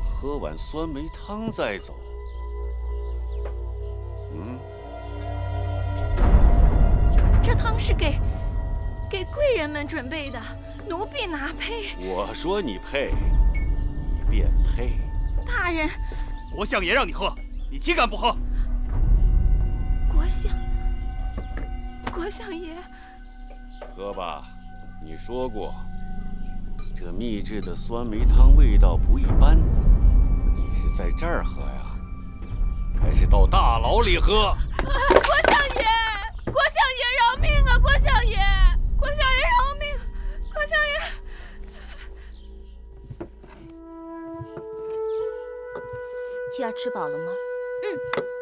喝碗酸梅汤再走。这汤是给贵人们准备的，奴婢哪配？我说你配，变配。大人，国相爷让你喝，你岂敢不喝？国相爷，喝吧，你说过，这秘制的酸梅汤味道不一般。你是在这儿喝呀，还是到大牢里喝？国相爷，国相爷饶命啊！国相爷，国相爷饶命！国相爷。继儿吃饱了吗？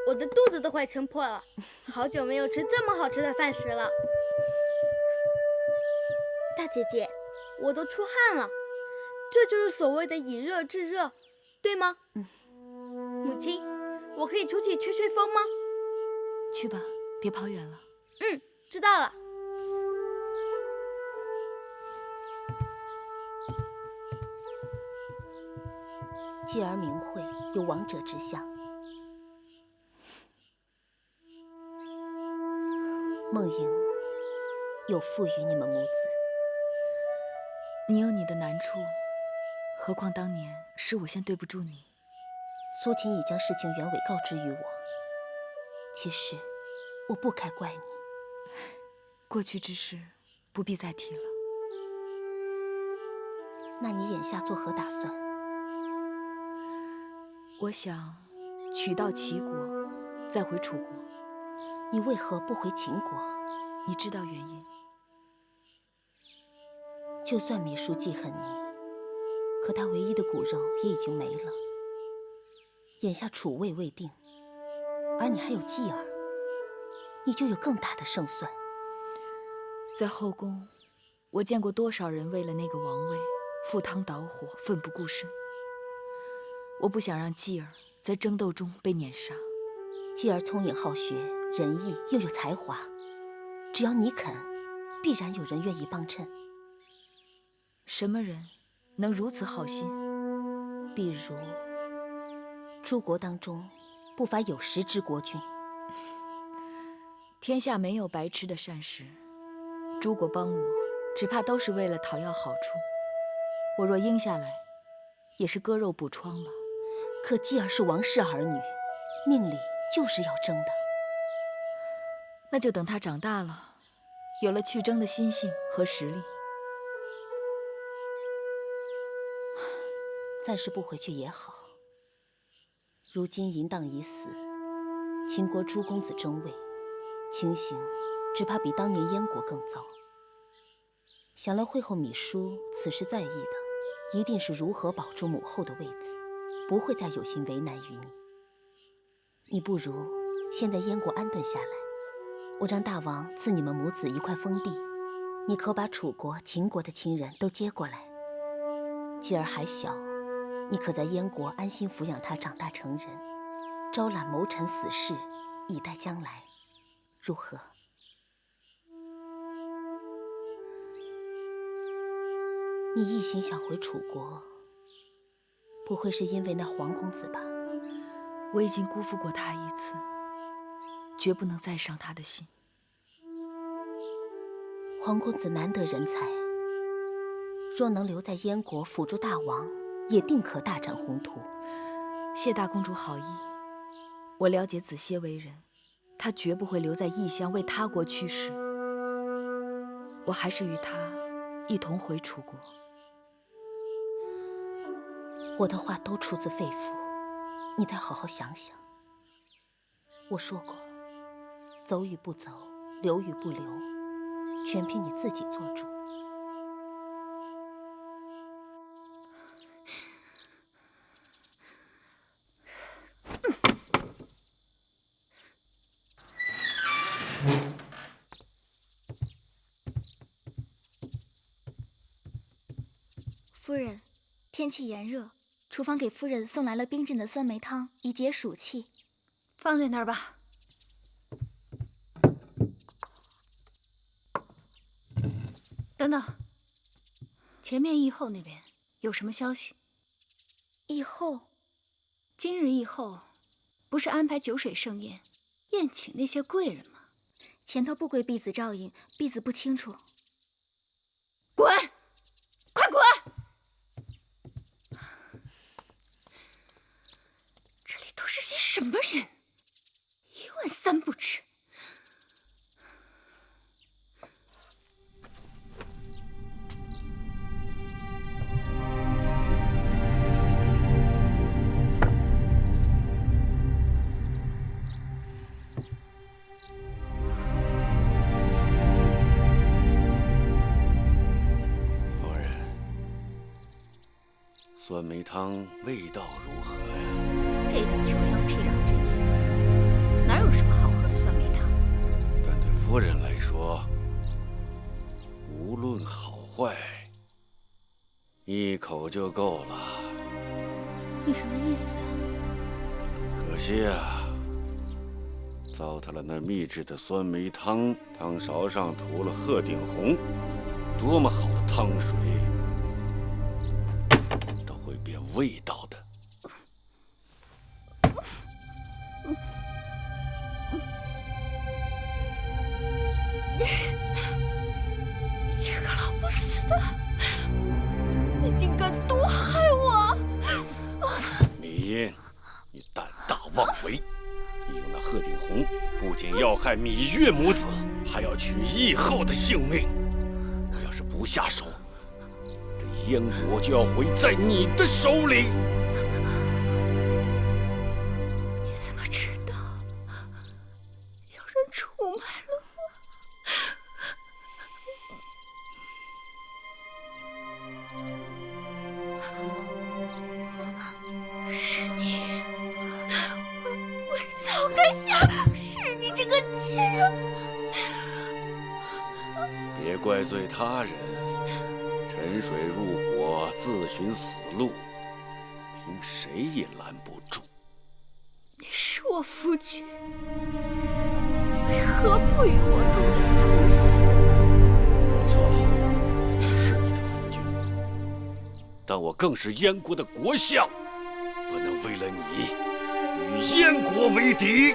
我的肚子都快撑破了，好久没有吃这么好吃的饭食了。大姐姐，我都出汗了，这就是所谓的以热制热，对吗？母亲，我可以出去吹吹风吗？去吧，别跑远了。知道了。继儿明慧有王者之相，梦莹有负于你们母子。你有你的难处，何况当年是我先对不住你。苏秦已将事情原委告知于我，其实我不该怪你。过去之事不必再提了。那你眼下作何打算？我想取道齐国，再回楚国。你为何不回秦国？你知道原因。就算芈姝记恨你，可她唯一的骨肉也已经没了。眼下楚魏未定，而你还有继儿，你就有更大的胜算。在后宫，我见过多少人为了那个王位赴汤蹈火，奋不顾身。我不想让继儿在争斗中被碾杀。继儿聪颖好学，仁义又有才华，只要你肯，必然有人愿意帮衬。什么人能如此好心？比如诸国当中不乏有识之国君。天下没有白吃的膳食，诸国帮我，只怕都是为了讨要好处。我若应下来，也是割肉补疮吧。可继儿是王室儿女，命里就是要争的。那就等他长大了，有了去争的心性和实力。暂时不回去也好。如今淫荡已死，秦国诸公子争位，情形只怕比当年燕国更糟。想来会后芈姝此时在意的，一定是如何保住母后的位子，不会再有心为难于你。你不如先在燕国安顿下来，我让大王赐你们母子一块封地，你可把楚国、秦国的亲人都接过来。继儿还小，你可在燕国安心抚养他长大成人，招揽谋臣死士，以待将来，如何？你一心想回楚国，不会是因为那黄公子吧？我已经辜负过他一次，绝不能再伤他的心。黄公子难得人才，若能留在燕国辅助大王，也定可大展宏图。谢大公主好意，我了解子歇为人，她绝不会留在异乡为他国驱使。我还是与他一同回楚国。我的话都出自肺腑，你再好好想想。我说过，走与不走，留与不留，全凭你自己做主。夫人，天气炎热，厨房给夫人送来了冰镇的酸梅汤，以解暑气。放在那儿吧。等等，前面议后那边有什么消息？议后，今日议后，不是安排酒水盛宴，宴请那些贵人吗？前头不归婢子照应，婢子不清楚。滚！快滚！什么人？1万3不止。酸梅汤味道如何呀？这等穷乡僻壤之地，哪有什么好喝的酸梅汤？但对夫人来说，无论好坏，一口就够了。你什么意思啊？可惜啊，糟蹋了那秘制的酸梅汤，汤勺上涂了鹤顶红，多么好的汤水！味道的。你这个老不死的，你竟敢毒害我！米音，你胆大妄为！你用那鹤顶红，不仅要害芈月母子，还要取义后的性命。我要是不下手，燕国就要毁在你的手里！你怎么知道有人出卖了我？是你！我早该想，是你这个贱人！别怪罪他人。沉水入火，自寻死路，凭谁也拦不住。你是我夫君，为何不与我路里同行？不错，是你的夫君，但我更是燕国的国相，不能为了你与燕国为敌。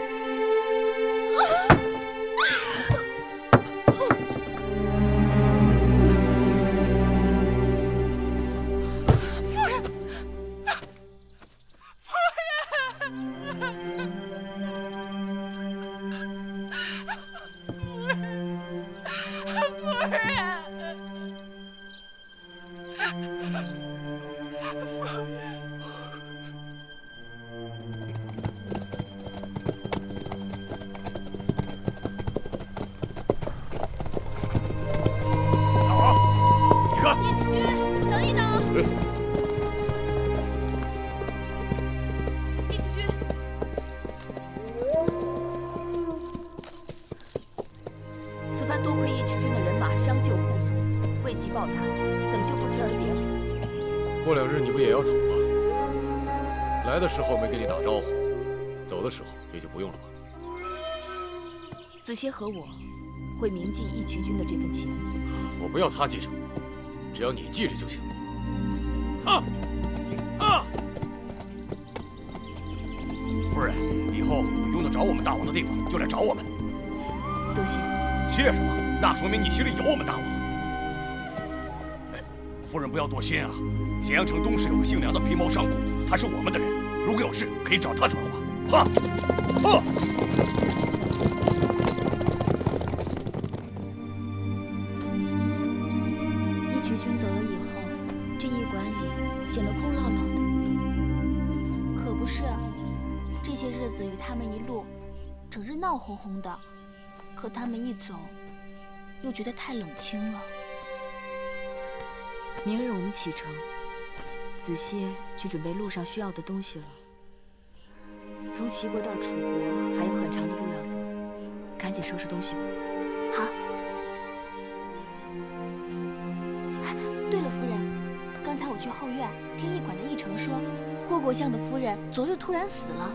过2日你不也要走吗？来的时候没给你打招呼，走的时候也就不用了吧。子歇和我会铭记义渠君的这份情。我不要他记着，只要你记着就行。夫人，以后有用得着我们大王的地方就来找我们。多谢。谢什么？那说明你心里有我们大王。夫人不要多心啊！咸阳城东市有个姓梁的皮毛商贾，他是我们的人，如果有事可以找他传话。义渠君走了以后，这驿馆里显得空落落的。可不是，这些日子与他们一路，整日闹哄哄的，可他们一走，又觉得太冷清了。明日我们启程，子歇去准备路上需要的东西了。从齐国到楚国还有很长的路要走，赶紧收拾东西吧。好。对了，夫人，刚才我去后院听驿馆的驿丞说，郭国相的夫人昨日突然死了。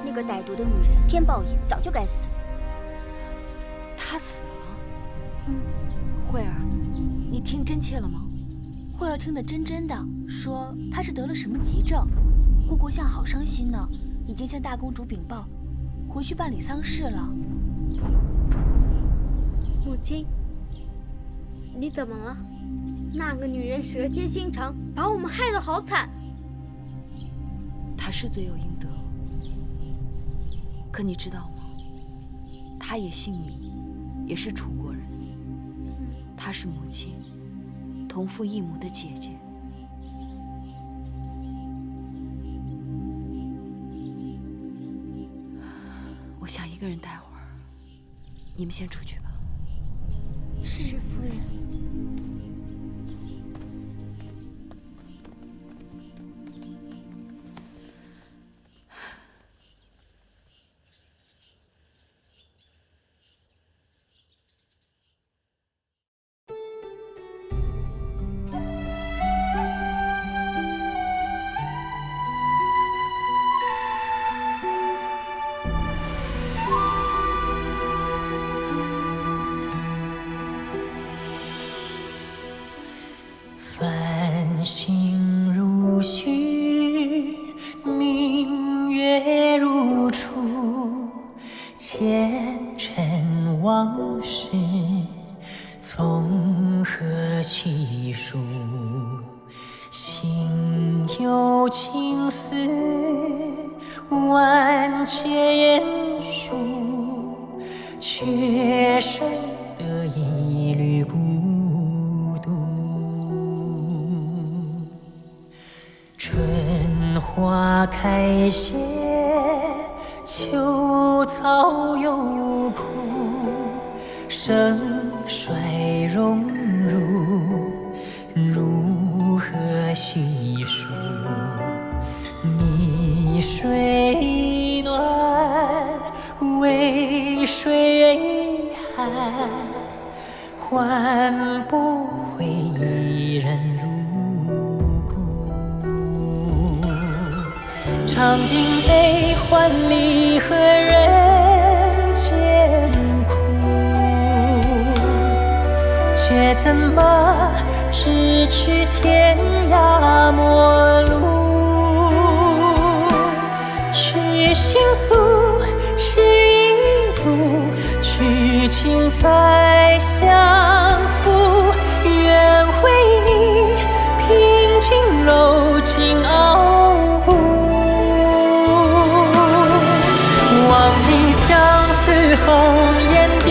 那个歹毒的女人，天报应，早就该死。她死了？慧儿，你听真切了吗？慧儿听得真的，说她是得了什么急症，郭国相好伤心呢，已经向大公主禀报，回去办理丧事了。母亲，你怎么了？那个女人蛇蝎心肠，把我们害得好惨。她是罪有应得，可你知道吗？他也姓米，也是楚国人。他是母亲同父异母的姐姐。我想一个人待会儿，你们先出去吧。是夫人。繁星如许，明月如初，前尘往事从何起数？心有情丝万千束，却生得一缕孤独。春花开谢，秋草又枯，盛衰荣辱，如何细数？泥水暖，为谁寒？换不回一人如故。尝尽悲欢离合人间苦，却怎么咫尺天涯陌路？去心诉，是一度，去情再相负。愿为你平静柔情傲骨，望尽相思红颜凋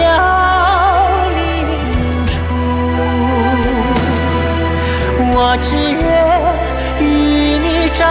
零处。我只愿与你朝